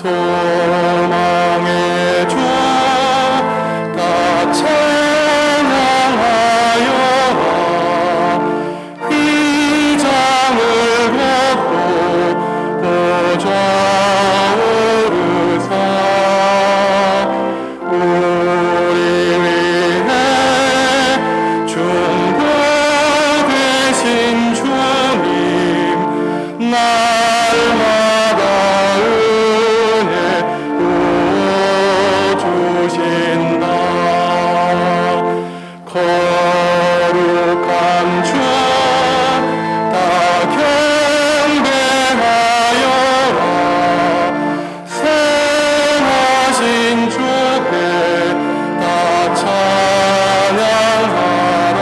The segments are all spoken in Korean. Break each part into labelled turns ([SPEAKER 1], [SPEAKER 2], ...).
[SPEAKER 1] 소망의 주 다 찬양하여라. 휘장을 벗고 보좌 오르사 우리 위해 중보되신 주님 날마다 은혜 부어주신다. 거룩한 주 다 경배하여라. 선하신 주께 다 찬양하라.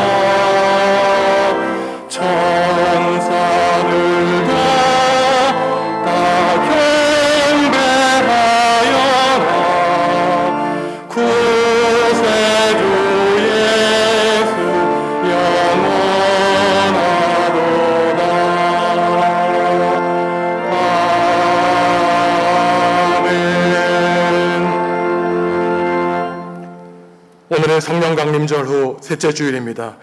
[SPEAKER 1] 천사들도 다 경배하여라. 구세주 예수 영원하도다. 아멘. 오늘은 성령 강림절 후 셋째 주일입니다.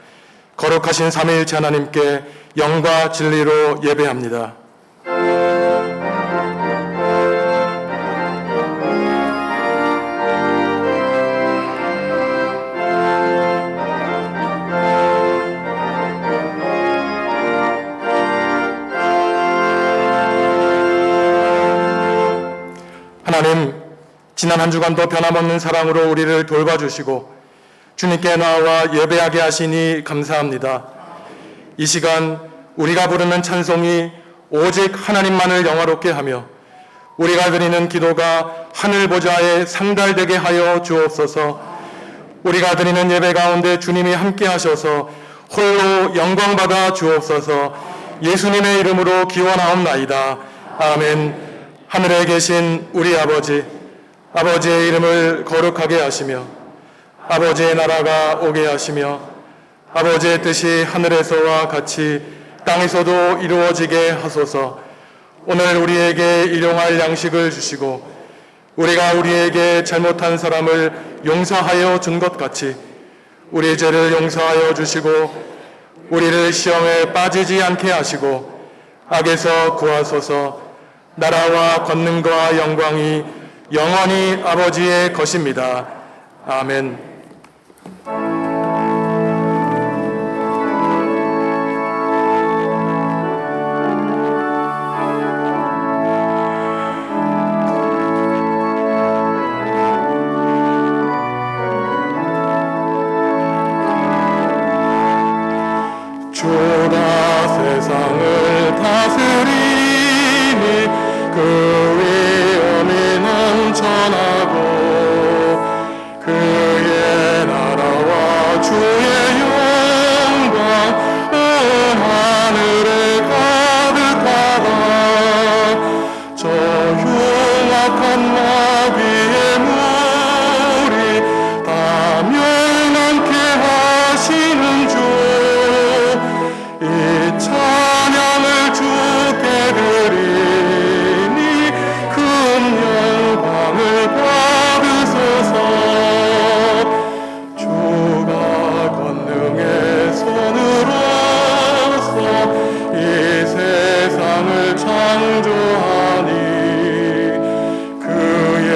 [SPEAKER 1] 거룩하신 삼위일체 하나님께 영과 진리로 예배합니다. 하나님, 지난 한 주간도 변함없는 사랑으로 우리를 돌봐주시고 주님께 나와 예배하게 하시니 감사합니다. 이 시간 우리가 부르는 찬송이 오직 하나님만을 영화롭게 하며 우리가 드리는 기도가 하늘 보좌에 상달되게 하여 주옵소서. 우리가 드리는 예배 가운데 주님이 함께 하셔서 홀로 영광받아 주옵소서. 예수님의 이름으로 기원하옵나이다. 아멘. 하늘에 계신 우리 아버지, 아버지의 이름을 거룩하게 하시며 아버지의 나라가 오게 하시며 아버지의 뜻이 하늘에서와 같이 땅에서도 이루어지게 하소서. 오늘 우리에게 일용할 양식을 주시고 우리가 우리에게 잘못한 사람을 용서하여 준 것 같이 우리 죄를 용서하여 주시고 우리를 시험에 빠지지 않게 하시고 악에서 구하소서. 나라와 권능과 영광이 영원히 아버지의 것입니다. 아멘. 주가 세상을 다스리니 그 위엄이 넘쳐나고 그의 나라와 주의 영광 온 하늘에 가득하다. 저 흉악한 마귀의 무리 다 멸망케 하시는 주 이 찬양을 주께 드리니 큰 영광을 받으소서. 주가 권능의 손으로서 이 세상을 창조하니 그의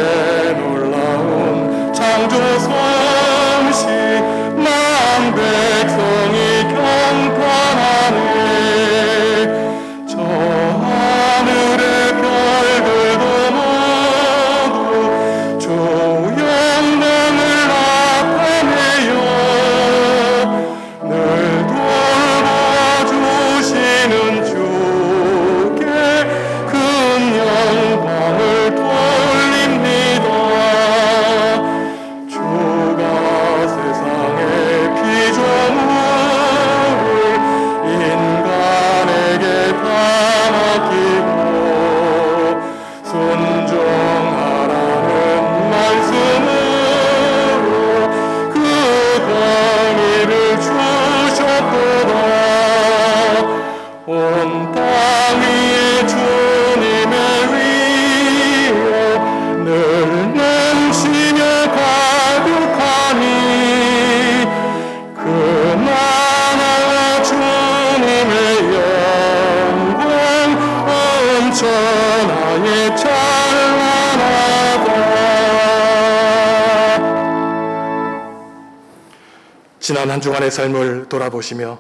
[SPEAKER 1] 지난 한 주간의 삶을 돌아보시며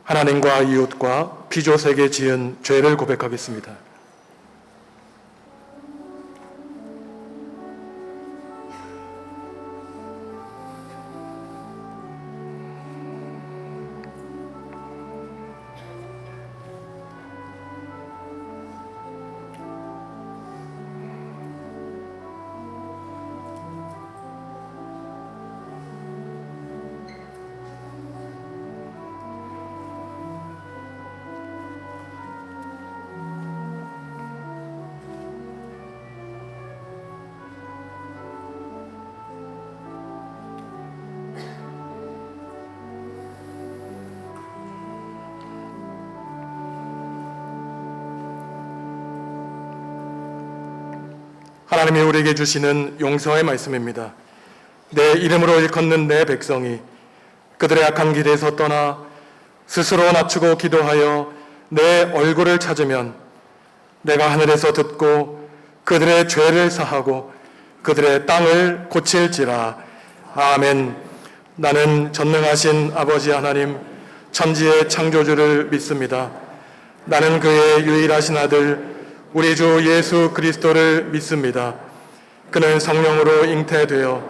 [SPEAKER 1] 하나님과 이웃과 피조세계 지은 죄를 고백하겠습니다. 하나님이 우리에게 주시는 용서의 말씀입니다. 내 이름으로 일컫는 내 백성이 그들의 악한 길에서 떠나 스스로 낮추고 기도하여 내 얼굴을 찾으면 내가 하늘에서 듣고 그들의 죄를 사하고 그들의 땅을 고칠지라. 아멘. 나는 전능하신 아버지 하나님 천지의 창조주를 믿습니다. 나는 그의 유일하신 아들 우리 주 예수 그리스도를 믿습니다. 그는 성령으로 잉태되어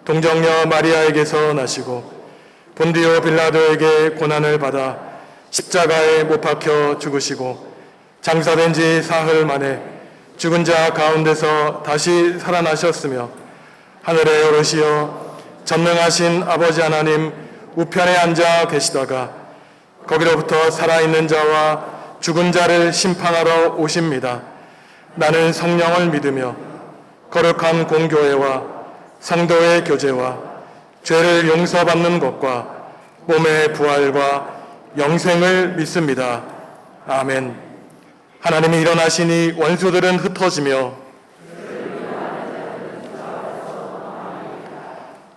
[SPEAKER 1] 동정녀 마리아에게서 나시고 본디오 빌라도에게 고난을 받아 십자가에 못 박혀 죽으시고 장사된 지 사흘 만에 죽은 자 가운데서 다시 살아나셨으며 하늘에 오르시어 전능하신 아버지 하나님 우편에 앉아 계시다가 거기로부터 살아있는 자와 죽은 자를 심판하러 오십니다. 나는 성령을 믿으며 거룩한 공교회와 성도의 교제와 죄를 용서받는 것과 몸의 부활과 영생을 믿습니다. 아멘. 하나님이 일어나시니 원수들은 흩어지며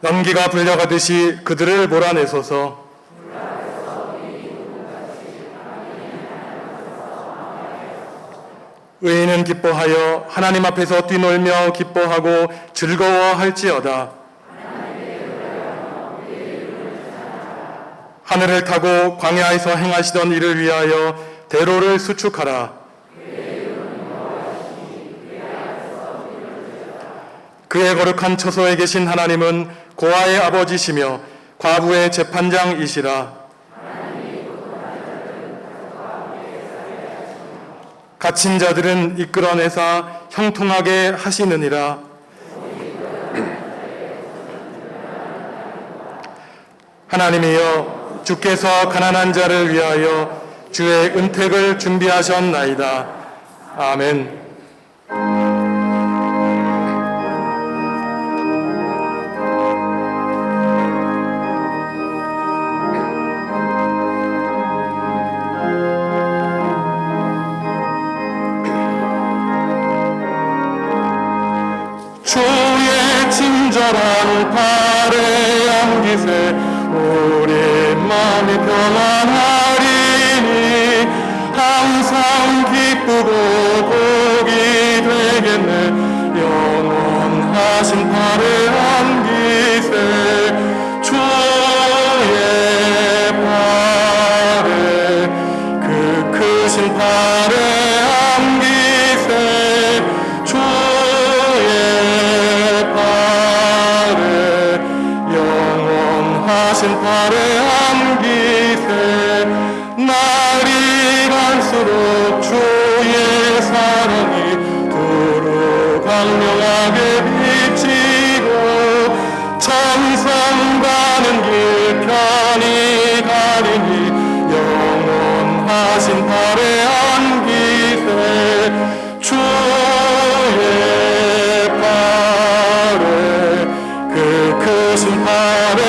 [SPEAKER 1] 연기가 불려가듯이 그들을 몰아내소서. 의인은 기뻐하여 하나님 앞에서 뛰놀며 기뻐하고 즐거워할지어다. 하늘을 타고 광야에서 행하시던 일을 위하여 대로를 수축하라. 그의 거룩한 처소에 계신 하나님은 고아의 아버지시며 과부의 재판장이시라. 갇힌 자들은 이끌어내사 형통하게 하시느니라. 하나님이여 주께서 가난한 자를 위하여 주의 은택을 준비하셨나이다. 아멘.
[SPEAKER 2] 주의 친절한 발에 안기세 우리 마음이 평안하리니 항상 기쁘고 복이 되겠네. 영원하신 발에 안기세 주의 발에 그 크신 발에 안기세 영원하신 발에 안기세 날이 갈수록 주의 사랑이 두루 강력하게 비치고 천성 가는 길 편히 가리니 영원하신 발에 안기세 주의 발에 그 크신 발에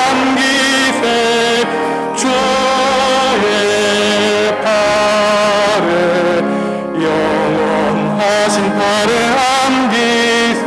[SPEAKER 2] 안기세 주의 발에 영원하신 발에 안기세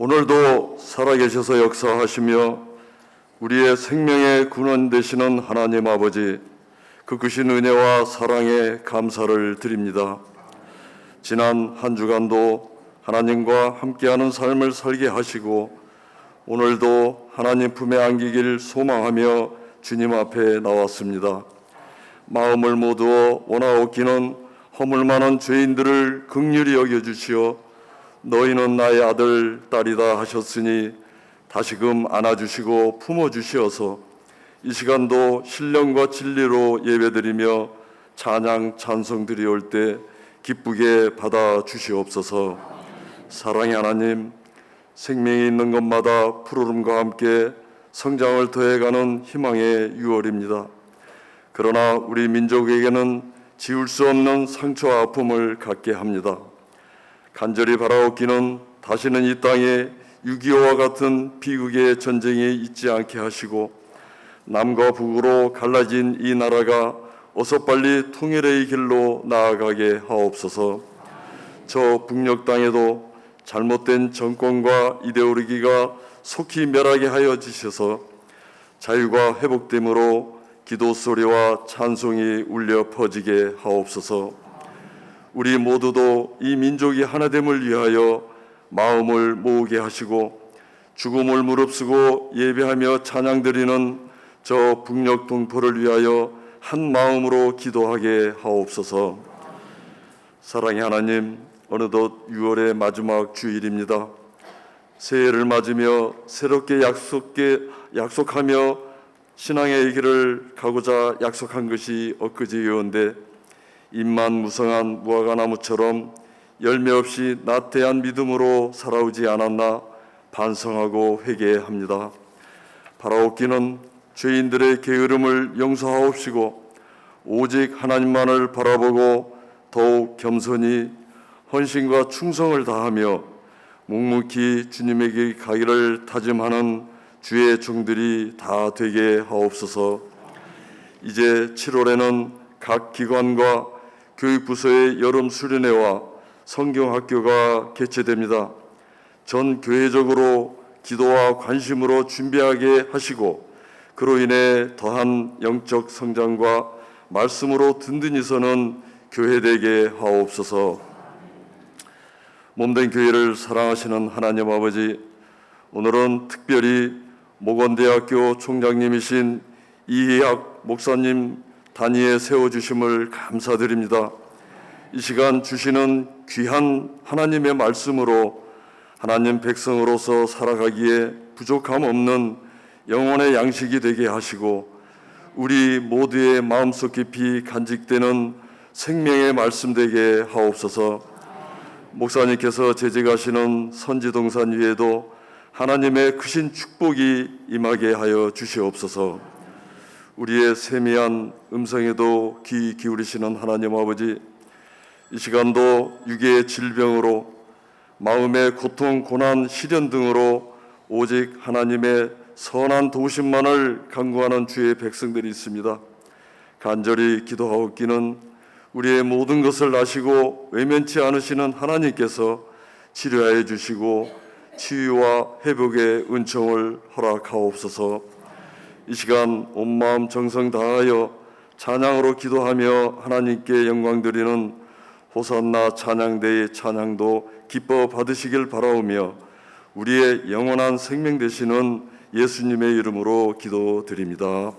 [SPEAKER 3] 오늘도 살아계셔서 역사하시며 우리의 생명의 근원 되시는 하나님 아버지, 그 크신 은혜와 사랑에 감사를 드립니다. 지난 한 주간도 하나님과 함께하는 삶을 살게 하시고 오늘도 하나님 품에 안기길 소망하며 주님 앞에 나왔습니다. 마음을 모두어 원하옵기는 허물 많은 죄인들을 긍휼히 여겨주시어 너희는 나의 아들 딸이다 하셨으니 다시금 안아주시고 품어주시어서 이 시간도 신령과 진리로 예배드리며 찬양 찬송 드리올 때 기쁘게 받아주시옵소서. 사랑의 하나님, 생명이 있는 것마다 푸르름과 함께 성장을 더해가는 희망의 6월입니다. 그러나 우리 민족에게는 지울 수 없는 상처와 아픔을 갖게 합니다. 간절히 바라옵기는 다시는 이 땅에 6.25와 같은 비극의 전쟁이 있지 않게 하시고 남과 북으로 갈라진 이 나라가 어서 빨리 통일의 길로 나아가게 하옵소서. 저 북녘 땅에도 잘못된 정권과 이데올로기가 속히 멸하게 하여 주셔서 자유가 회복됨으로 기도 소리와 찬송이 울려 퍼지게 하옵소서. 우리 모두도 이 민족이 하나됨을 위하여 마음을 모으게 하시고 죽음을 무릅쓰고 예배하며 찬양드리는 저 북녘 동포를 위하여 한 마음으로 기도하게 하옵소서. 사랑의 하나님, 어느덧 6월의 마지막 주일입니다. 새해를 맞으며 새롭게 약속하며 신앙의 길을 가고자 약속한 것이 엊그제였는데 잎만 무성한 무화과나무처럼 열매 없이 나태한 믿음으로 살아오지 않았나 반성하고 회개합니다. 바라옵기는 죄인들의 게으름을 용서하옵시고 오직 하나님만을 바라보고 더욱 겸손히 헌신과 충성을 다하며 묵묵히 주님에게 가기를 다짐하는 주의 종들이 다 되게 하옵소서. 이제 7월에는 각 기관과 교육부서의 여름 수련회와 성경학교가 개최됩니다. 전 교회적으로 기도와 관심으로 준비하게 하시고 그로 인해 더한 영적 성장과 말씀으로 든든히 서는 교회 되게 하옵소서. 몸된 교회를 사랑하시는 하나님 아버지, 오늘은 특별히 목원대학교 총장님이신 이희학 목사님 단위에 세워주심을 감사드립니다. 이 시간 주시는 귀한 하나님의 말씀으로 하나님 백성으로서 살아가기에 부족함 없는 영혼의 양식이 되게 하시고 우리 모두의 마음속 깊이 간직되는 생명의 말씀 되게 하옵소서. 목사님께서 재직하시는 선지동산 위에도 하나님의 크신 축복이 임하게 하여 주시옵소서. 우리의 세미한 음성에도 귀 기울이시는 하나님 아버지, 이 시간도 육의 질병으로 마음의 고통, 고난, 시련 등으로 오직 하나님의 선한 도우심만을 간구하는 주의 백성들이 있습니다. 간절히 기도하옵기는 우리의 모든 것을 아시고 외면치 않으시는 하나님께서 치료하여 주시고 치유와 회복의 은총을 허락하옵소서. 이 시간 온 마음 정성 다하여 찬양으로 기도하며 하나님께 영광 드리는 호산나 찬양대의 찬양도 기뻐 받으시길 바라오며 우리의 영원한 생명 되시는 예수님의 이름으로 기도드립니다.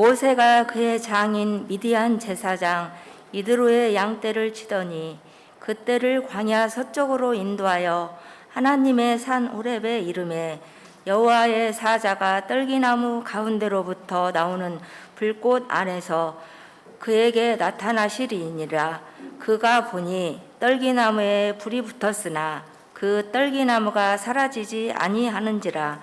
[SPEAKER 4] 모세가 그의 장인 미디안 제사장 이드로의 양떼를 치더니 그 떼를 광야 서쪽으로 인도하여 하나님의 산 호렙에 이르매 여호와의 사자가 떨기나무 가운데로부터 나오는 불꽃 안에서 그에게 나타나시리니라. 그가 보니 떨기나무에 불이 붙었으나 그 떨기나무가 사라지지 아니하는지라.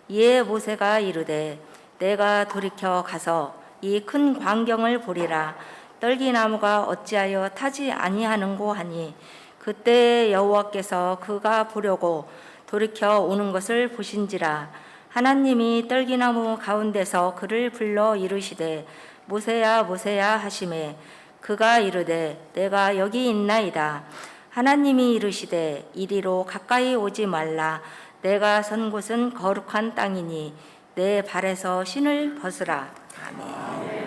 [SPEAKER 4] 이에 모세가 이르되 내가 돌이켜 가서 이 큰 광경을 보리라. 떨기나무가 어찌하여 타지 아니하는고 하니 그때 여호와께서 그가 보려고 돌이켜 오는 것을 보신지라. 하나님이 떨기나무 가운데서 그를 불러 이르시되 모세야 모세야 하시매 그가 이르되 내가 여기 있나이다. 하나님이 이르시되 이리로 가까이 오지 말라. 내가 선 곳은 거룩한 땅이니 내 발에서 신을 벗으라. 아멘.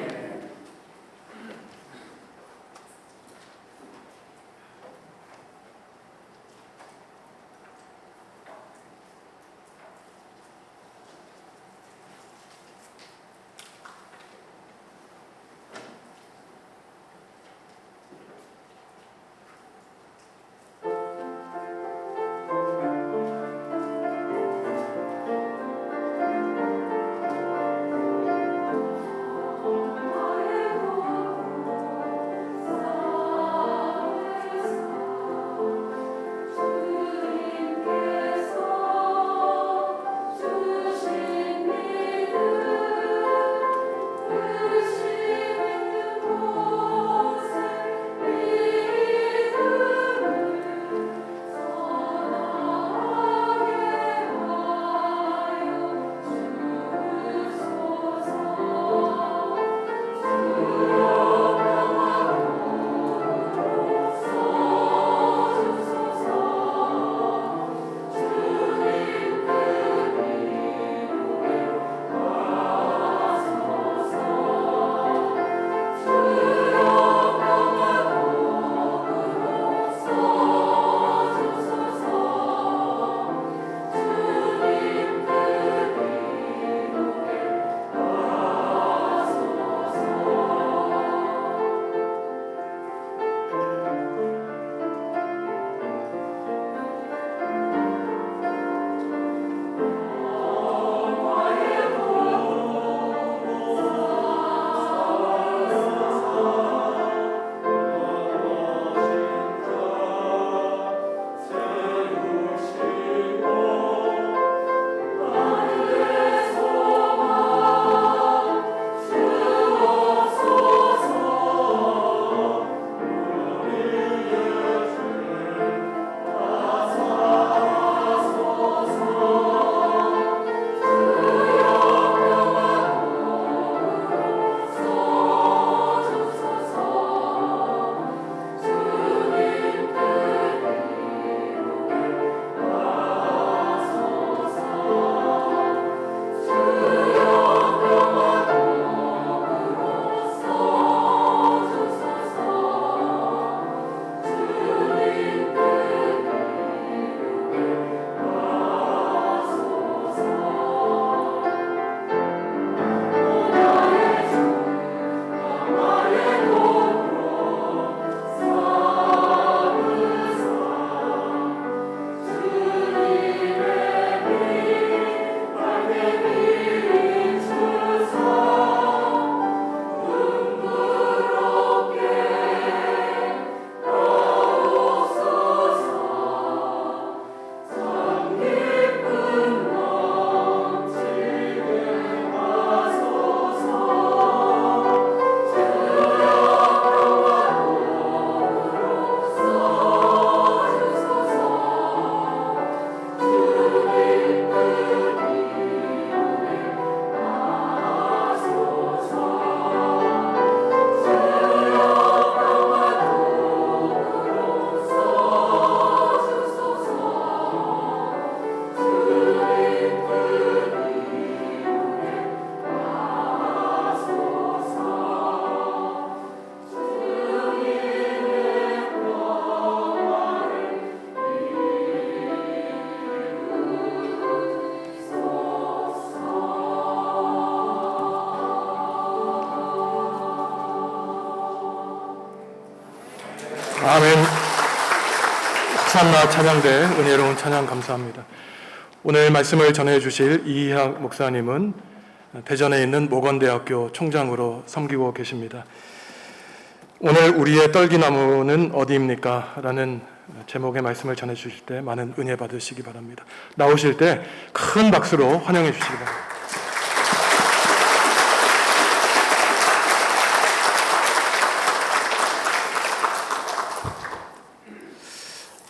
[SPEAKER 1] 아멘. 호산나 찬양대 은혜로운 찬양 감사합니다. 오늘 말씀을 전해 주실 이희학 목사님은 대전에 있는 모건대학교 총장으로 섬기고 계십니다. 오늘 우리의 떨기나무는 어디입니까? 라는 제목의 말씀을 전해 주실 때 많은 은혜 받으시기 바랍니다. 나오실 때 큰 박수로 환영해 주시기 바랍니다.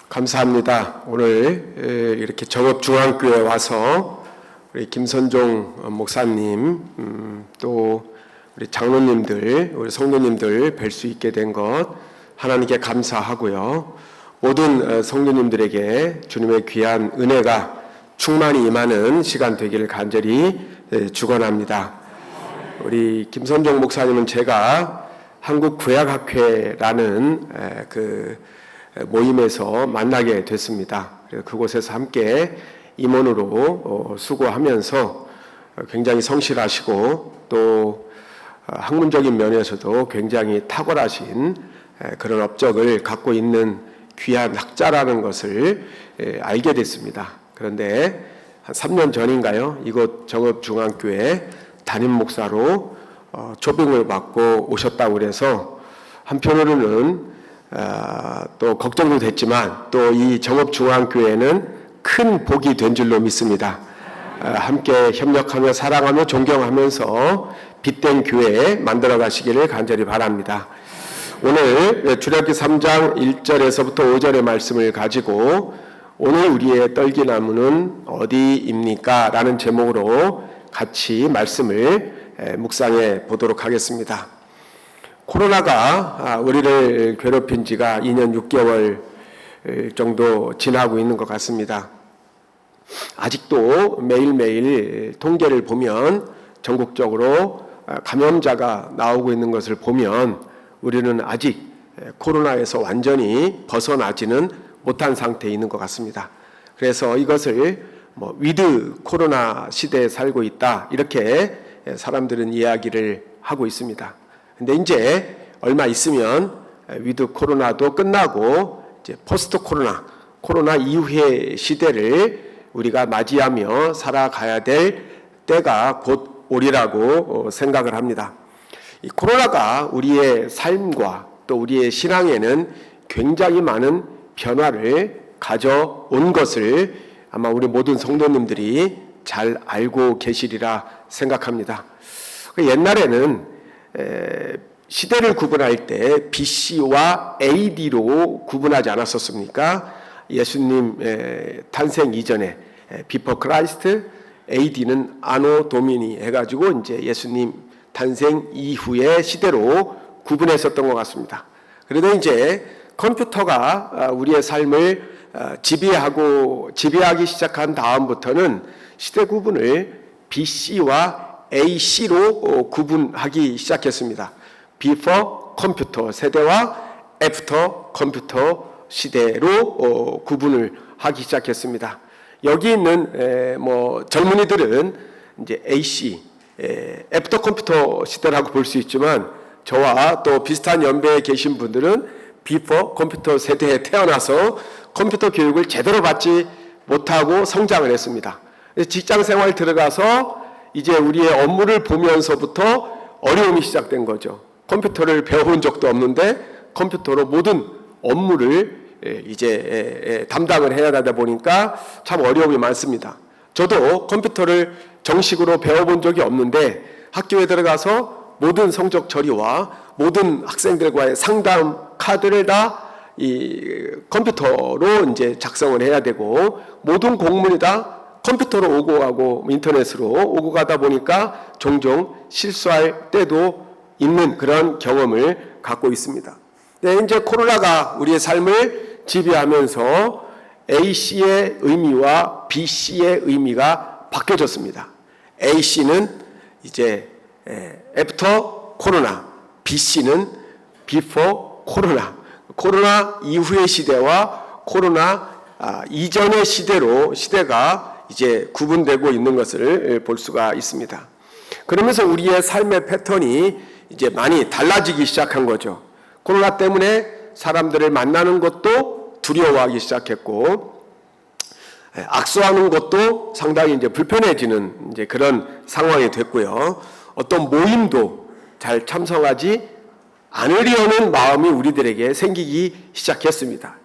[SPEAKER 5] 감사합니다. 오늘 이렇게 정읍중앙교회 와서 우리 김선종 목사님 또 우리 장로님들, 우리 성도님들 뵐 수 있게 된 것 하나님께 감사하고요. 모든 성도님들에게 주님의 귀한 은혜가 충만히 임하는 시간 되기를 간절히 축원합니다. 우리 김선종 목사님은 제가 한국구약학회라는 그 모임에서 만나게 됐습니다. 그곳에서 함께 임원으로 수고하면서 굉장히 성실하시고 또 학문적인 면에서도 굉장히 탁월하신 그런 업적을 갖고 있는 귀한 학자라는 것을 알게 됐습니다. 그런데 한 3년 전인가요? 이곳 정읍중앙교회 담임 목사로 초빙을 받고 오셨다고 그래서 한편으로는 또 걱정도 됐지만 또 이 정읍중앙교회는 큰 복이 된 줄로 믿습니다. 함께 협력하며 사랑하며 존경하면서 빛된 교회 만들어 가시기를 간절히 바랍니다. 오늘 출애굽기 3장 1절에서부터 5절의 말씀을 가지고 오늘 우리의 떨기나무는 어디입니까? 라는 제목으로 같이 말씀을 묵상해 보도록 하겠습니다. 코로나가 우리를 괴롭힌 지가 2년 6개월 정도 지나고 있는 것 같습니다. 아직도 매일매일 통계를 보면 전국적으로 감염자가 나오고 있는 것을 보면 우리는 아직 코로나에서 완전히 벗어나지는 못한 상태에 있는 것 같습니다. 그래서 이것을 위드 코로나 시대에 살고 있다 이렇게 사람들은 이야기를 하고 있습니다. 근데 이제 얼마 있으면 위드 코로나도 끝나고 이제 포스트 코로나 이후의 시대를 우리가 맞이하며 살아가야 될 때가 곧 오리라고 생각을 합니다. 이 코로나가 우리의 삶과 또 우리의 신앙에는 굉장히 많은 변화를 가져온 것을 아마 우리 모든 성도님들이 잘 알고 계시리라 생각합니다. 옛날에는 시대를 구분할 때 BC와 AD로 구분하지 않았었습니까? 예수님 탄생 이전에 Before Christ, AD는 Anno Domini 해가지고 이제 예수님 탄생 이후의 시대로 구분했었던 것 같습니다. 그래도 이제 컴퓨터가 우리의 삶을 지배하기 시작한 다음부터는 시대 구분을 BC와 AC로 구분하기 시작했습니다. Before 컴퓨터 세대와 After 컴퓨터 시대로 구분을 하기 시작했습니다. 여기 있는 젊은이들은 이제 AC, After 컴퓨터 시대라고 볼 수 있지만 저와 또 비슷한 연배에 계신 분들은 Before 컴퓨터 세대에 태어나서 컴퓨터 교육을 제대로 받지 못하고 성장을 했습니다. 직장 생활 들어가서 이제 우리의 업무를 보면서부터 어려움이 시작된 거죠. 컴퓨터를 배워본 적도 없는데 컴퓨터로 모든 업무를 이제 담당을 해야 하다 보니까 참 어려움이 많습니다. 저도 컴퓨터를 정식으로 배워본 적이 없는데 학교에 들어가서 모든 성적 처리와 모든 학생들과의 상담 카드를 다 이 컴퓨터로 이제 작성을 해야 되고 모든 공문이 다 컴퓨터로 오고 가고 인터넷으로 오고 가다 보니까 종종 실수할 때도 있는 그런 경험을 갖고 있습니다. 네, 이제 코로나가 우리의 삶을 지배하면서 AC의 의미와 BC의 의미가 바뀌어졌습니다. AC는 이제 애프터 코로나, BC는 비포 코로나 이후의 시대와 코로나 이전의 시대가 이제 구분되고 있는 것을 볼 수가 있습니다. 그러면서 우리의 삶의 패턴이 이제 많이 달라지기 시작한 거죠. 코로나 때문에 사람들을 만나는 것도 두려워하기 시작했고, 악수하는 것도 상당히 이제 불편해지는 이제 그런 상황이 됐고요. 어떤 모임도 잘 참석하지 않으려는 마음이 우리들에게 생기기 시작했습니다.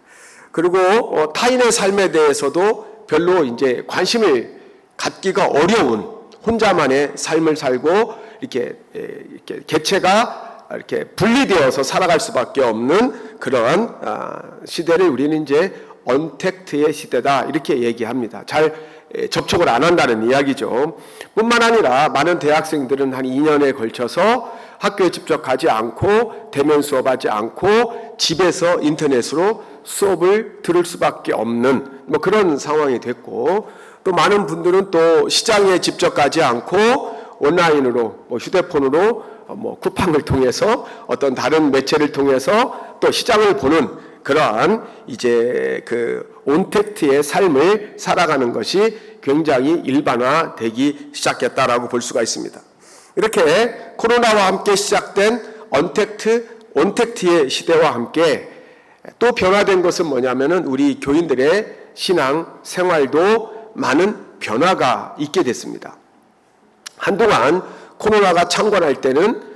[SPEAKER 5] 그리고 타인의 삶에 대해서도 별로 이제 관심을 갖기가 어려운 혼자만의 삶을 살고 이렇게 개체가 이렇게 분리되어서 살아갈 수밖에 없는 그러한 시대를 우리는 이제 언택트의 시대다 이렇게 얘기합니다. 잘 접촉을 안 한다는 이야기죠. 뿐만 아니라 많은 대학생들은 한 2년에 걸쳐서 학교에 직접 가지 않고 대면 수업하지 않고 집에서 인터넷으로 수업을 들을 수밖에 없는 뭐 그런 상황이 됐고, 또 많은 분들은 또 시장에 직접 가지 않고 온라인으로 뭐 휴대폰으로 뭐 쿠팡을 통해서 어떤 다른 매체를 통해서 또 시장을 보는 그러한 이제 그 온택트의 삶을 살아가는 것이 굉장히 일반화되기 시작했다라고 볼 수가 있습니다. 이렇게 코로나와 함께 시작된 온택트의 시대와 함께 또 변화된 것은 뭐냐면은 우리 교인들의 신앙 생활도 많은 변화가 있게 됐습니다. 한동안 코로나가 창궐할 때는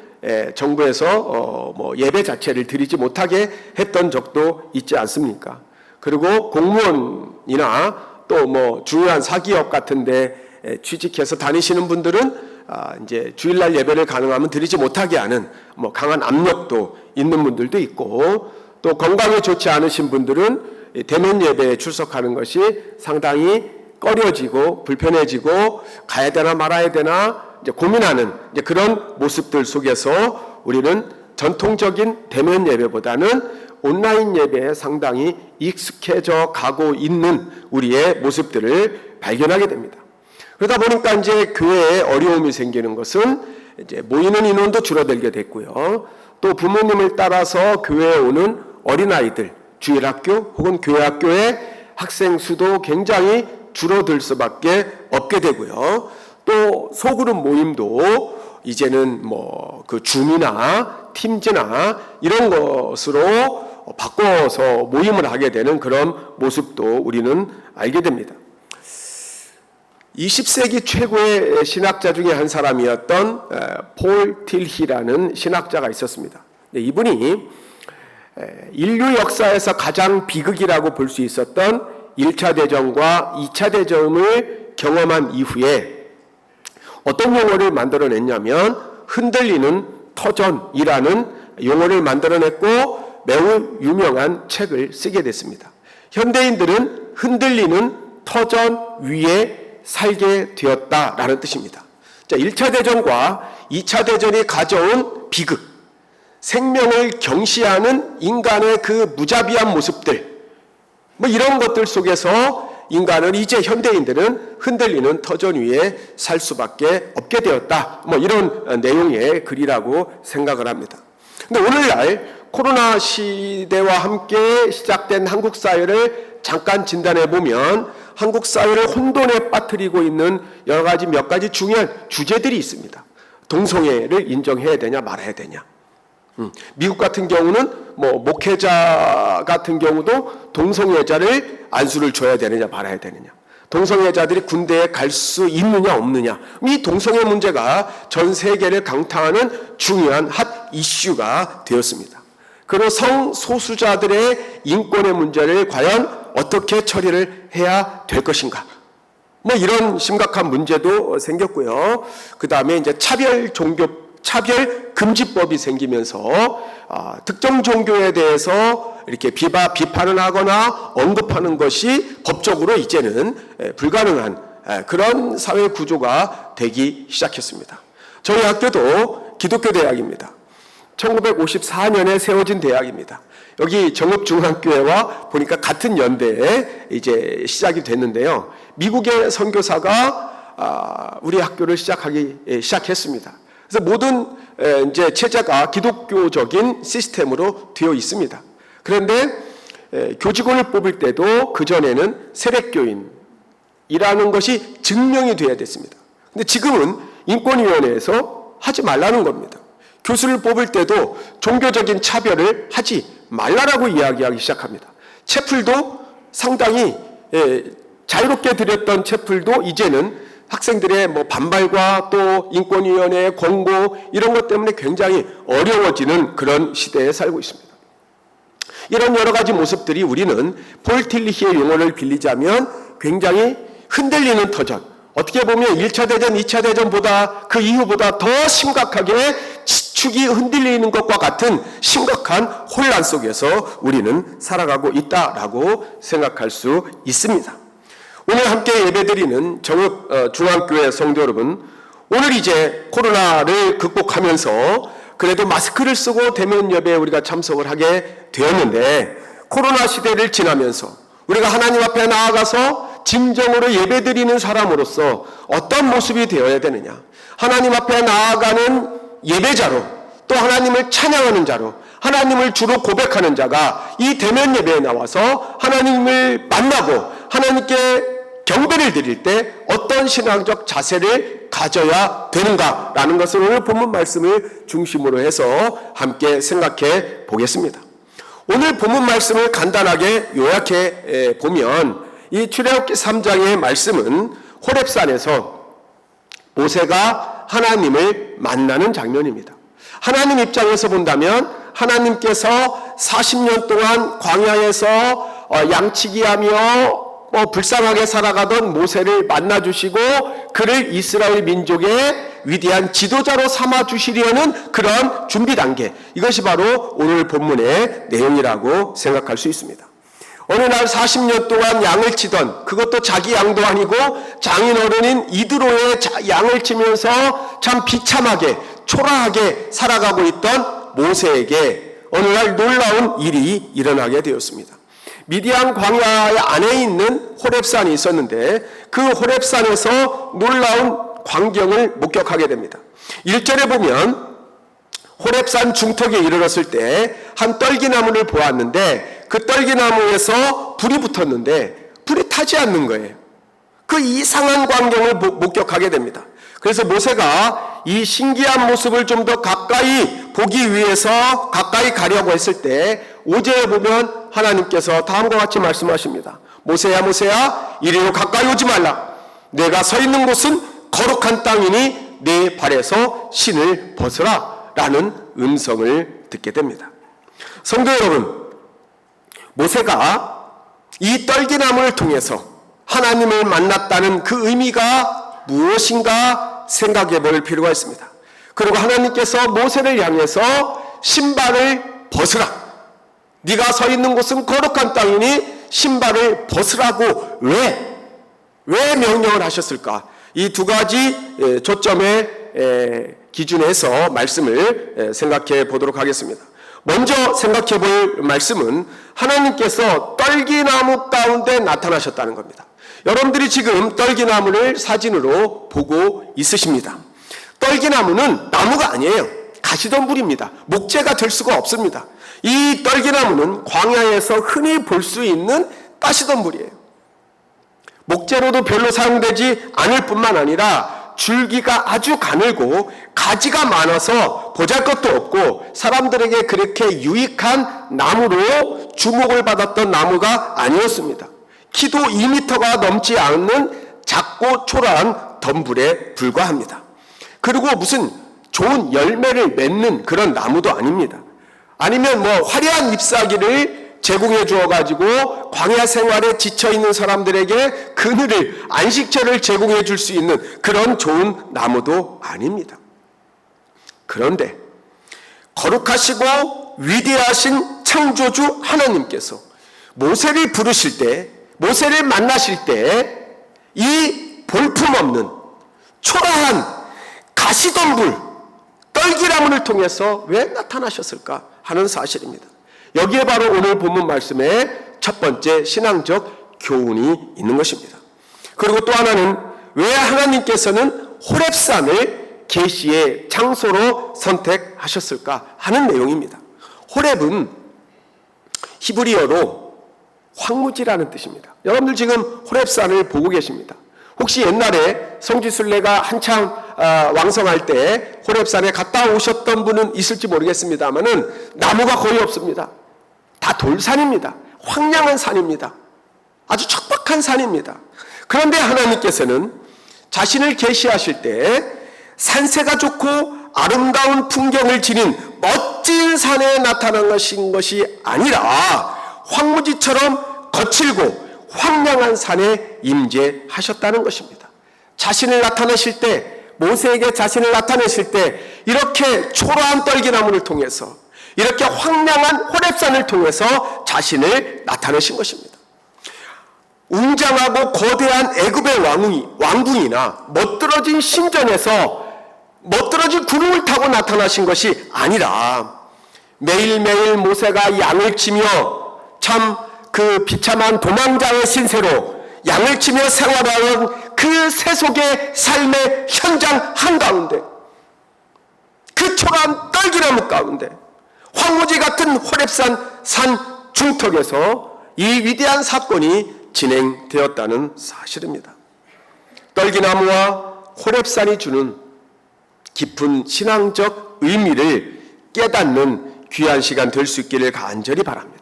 [SPEAKER 5] 정부에서 뭐 예배 자체를 드리지 못하게 했던 적도 있지 않습니까? 그리고 공무원이나 또 뭐 중요한 사기업 같은데 취직해서 다니시는 분들은 이제 주일날 예배를 가능하면 드리지 못하게 하는 뭐 강한 압력도 있는 분들도 있고, 또 건강이 좋지 않으신 분들은 대면 예배에 출석하는 것이 상당히 꺼려지고 불편해지고 가야 되나 말아야 되나 이제 고민하는 이제 그런 모습들 속에서 우리는 전통적인 대면 예배보다는 온라인 예배에 상당히 익숙해져 가고 있는 우리의 모습들을 발견하게 됩니다. 그러다 보니까 이제 교회에 어려움이 생기는 것은 이제 모이는 인원도 줄어들게 됐고요. 또 부모님을 따라서 교회에 오는 어린아이들, 주일학교 혹은 교회학교의 학생 수도 굉장히 줄어들 수밖에 없게 되고요. 또 소그룹 모임도 이제는 뭐 그 줌이나 팀즈나 이런 것으로 바꿔서 모임을 하게 되는 그런 모습도 우리는 알게 됩니다. 20세기 최고의 신학자 중에 한 사람이었던 폴 틸히라는 신학자가 있었습니다. 이분이 인류 역사에서 가장 비극이라고 볼 수 있었던 1차 대전과 2차 대전을 경험한 이후에 어떤 용어를 만들어냈냐면 흔들리는 터전이라는 용어를 만들어냈고 매우 유명한 책을 쓰게 됐습니다. 현대인들은 흔들리는 터전 위에 살게 되었다라는 뜻입니다. 자, 1차 대전과 2차 대전이 가져온 비극, 생명을 경시하는 인간의 그 무자비한 모습들, 뭐 이런 것들 속에서 인간은 이제 현대인들은 흔들리는 터전 위에 살 수밖에 없게 되었다. 뭐 이런 내용의 글이라고 생각을 합니다. 근데 오늘날 코로나 시대와 함께 시작된 한국 사회를 잠깐 진단해 보면 한국 사회를 혼돈에 빠뜨리고 있는 여러 가지 몇 가지 중요한 주제들이 있습니다. 동성애를 인정해야 되냐 말아야 되냐. 미국 같은 경우는 뭐 목회자 같은 경우도 동성애자를 안수를 줘야 되느냐 말아야 되느냐. 동성애자들이 군대에 갈 수 있느냐 없느냐. 이 동성애 문제가 전 세계를 강타하는 중요한 핫 이슈가 되었습니다. 그리고 성소수자들의 인권의 문제를 과연 어떻게 처리를 해야 될 것인가. 뭐 이런 심각한 문제도 생겼고요. 그 다음에 이제 차별 금지법이 생기면서 특정 종교에 대해서 이렇게 비판을 하거나 언급하는 것이 법적으로 이제는 불가능한 그런 사회 구조가 되기 시작했습니다. 저희 학교도 기독교 대학입니다. 1954년에 세워진 대학입니다. 여기 정읍중앙교회와 보니까 같은 연대에 이제 시작이 됐는데요. 미국의 선교사가 우리 학교를 시작했습니다. 그래서 모든 이제 체제가 기독교적인 시스템으로 되어 있습니다. 그런데 교직원을 뽑을 때도 그전에는 세례교인이라는 것이 증명이 돼야 됐습니다. 근데 지금은 인권위원회에서 하지 말라는 겁니다. 교수를 뽑을 때도 종교적인 차별을 하지 말라라고 이야기하기 시작합니다. 채플도 상당히 자유롭게 드렸던 채플도 이제는 학생들의 뭐 반발과 또 인권위원회의 권고 이런 것 때문에 굉장히 어려워지는 그런 시대에 살고 있습니다. 이런 여러 가지 모습들이 우리는 볼틸리히의 용어를 빌리자면 굉장히 흔들리는 터전, 어떻게 보면 1차 대전, 2차 대전보다 그 이후보다 더 심각하게 축이 흔들리는 것과 같은 심각한 혼란 속에서 우리는 살아가고 있다라고 생각할 수 있습니다. 오늘 함께 예배드리는 정읍 중앙교회 성도 여러분, 오늘 이제 코로나를 극복하면서 그래도 마스크를 쓰고 대면 예배에 우리가 참석을 하게 되었는데, 코로나 시대를 지나면서 우리가 하나님 앞에 나아가서 진정으로 예배드리는 사람으로서 어떤 모습이 되어야 되느냐, 하나님 앞에 나아가는 예배자로, 또 하나님을 찬양하는 자로, 하나님을 주로 고백하는 자가 이 대면 예배에 나와서 하나님을 만나고 하나님께 경배를 드릴 때 어떤 신앙적 자세를 가져야 되는가라는 것을 오늘 본문 말씀을 중심으로 해서 함께 생각해 보겠습니다. 오늘 본문 말씀을 간단하게 요약해 보면, 이 출애굽기 3장의 말씀은 호렙산에서 모세가 하나님을 만나는 장면입니다. 하나님 입장에서 본다면 하나님께서 40년 동안 광야에서 양치기하며 불쌍하게 살아가던 모세를 만나주시고 그를 이스라엘 민족의 위대한 지도자로 삼아주시려는 그런 준비 단계, 이것이 바로 오늘 본문의 내용이라고 생각할 수 있습니다. 어느 날 40년 동안 양을 치던, 그것도 자기 양도 아니고 장인 어른인 이드로의 양을 치면서 참 비참하게 초라하게 살아가고 있던 모세에게 어느 날 놀라운 일이 일어나게 되었습니다. 미디안 광야 안에 있는 호렙산이 있었는데 그 호렙산에서 놀라운 광경을 목격하게 됩니다. 1절에 보면 호렙산 중턱에 이르렀을 때 한 떨기나무를 보았는데 그 떨기나무에서 불이 붙었는데 불이 타지 않는 거예요. 그 이상한 광경을 목격하게 됩니다. 그래서 모세가 이 신기한 모습을 좀 더 가까이 보기 위해서 가까이 가려고 했을 때 5절에 보면 하나님께서 다음과 같이 말씀하십니다. 모세야 모세야 이리로 가까이 오지 말라. 내가 서 있는 곳은 거룩한 땅이니 내 발에서 신을 벗으라 라는 음성을 듣게 됩니다. 성도 여러분, 모세가 이 떨기나무를 통해서 하나님을 만났다는 그 의미가 무엇인가 생각해 볼 필요가 있습니다. 그리고 하나님께서 모세를 향해서 신발을 벗으라. 네가 서 있는 곳은 거룩한 땅이니 신발을 벗으라고 왜 명령을 하셨을까? 이 두 가지 초점의 기준에서 말씀을 생각해 보도록 하겠습니다. 먼저 생각해 볼 말씀은 하나님께서 떨기나무 가운데 나타나셨다는 겁니다. 여러분들이 지금 떨기나무를 사진으로 보고 있으십니다. 떨기나무는 나무가 아니에요. 가시덤불입니다. 목재가 될 수가 없습니다. 이 떨기나무는 광야에서 흔히 볼 수 있는 가시덤불이에요. 목재로도 별로 사용되지 않을 뿐만 아니라 줄기가 아주 가늘고 가지가 많아서 보잘것도 없고 사람들에게 그렇게 유익한 나무로 주목을 받았던 나무가 아니었습니다. 키도 2m가 넘지 않는 작고 초라한 덤불에 불과합니다. 그리고 무슨 좋은 열매를 맺는 그런 나무도 아닙니다. 아니면 화려한 잎사귀를 제공해 주어가지고 광야 생활에 지쳐있는 사람들에게 그늘을, 안식처를 제공해 줄 수 있는 그런 좋은 나무도 아닙니다. 그런데 거룩하시고 위대하신 창조주 하나님께서 모세를 부르실 때, 모세를 만나실 때 이 볼품없는 초라한 가시덤불, 떨기나무를 통해서 왜 나타나셨을까 하는 사실입니다. 여기에 바로 오늘 본문 말씀의 첫 번째 신앙적 교훈이 있는 것입니다. 그리고 또 하나는 왜 하나님께서는 호렙산을 계시의 장소로 선택하셨을까 하는 내용입니다. 호렙은 히브리어로 황무지라는 뜻입니다. 여러분들 지금 호렙산을 보고 계십니다. 혹시 옛날에 성지순례가 한창 왕성할 때 호렙산에 갔다 오셨던 분은 있을지 모르겠습니다만은 나무가 거의 없습니다. 다 돌산입니다. 황량한 산입니다. 아주 척박한 산입니다. 그런데 하나님께서는 자신을 계시하실 때 산세가 좋고 아름다운 풍경을 지닌 멋진 산에 나타난 것이 아니라 황무지처럼 거칠고 황량한 산에 임재하셨다는 것입니다. 자신을 나타내실 때, 모세에게 자신을 나타내실 때 이렇게 초라한 떨기나무를 통해서, 이렇게 황량한 호렙산을 통해서 자신을 나타내신 것입니다. 웅장하고 거대한 애굽의 왕궁이나 멋들어진 신전에서 멋들어진 구름을 타고 나타나신 것이 아니라 매일매일 모세가 양을 치며 참 그 비참한 도망자의 신세로 양을 치며 생활하는 그 세속의 삶의 현장 한가운데, 그 초라한 떨기나무 가운데, 황무지 같은 호렙산 산 중턱에서 이 위대한 사건이 진행되었다는 사실입니다. 떨기나무와 호렙산이 주는 깊은 신앙적 의미를 깨닫는 귀한 시간 될 수 있기를 간절히 바랍니다.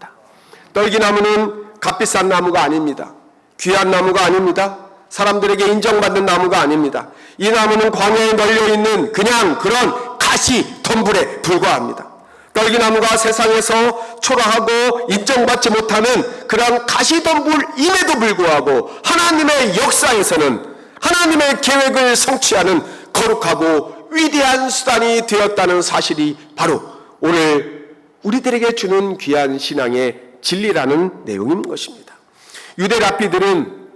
[SPEAKER 5] 떨기나무는 값비싼 나무가 아닙니다. 귀한 나무가 아닙니다. 사람들에게 인정받는 나무가 아닙니다. 이 나무는 광야에 널려있는 그냥 그런 가시 덤불에 불과합니다. 떨기나무가 세상에서 초라하고 인정받지 못하는 그런 가시덤불임에도 불구하고 하나님의 역사에서는 하나님의 계획을 성취하는 거룩하고 위대한 수단이 되었다는 사실이 바로 오늘 우리들에게 주는 귀한 신앙의 진리라는 내용인 것입니다. 유대 랍비들은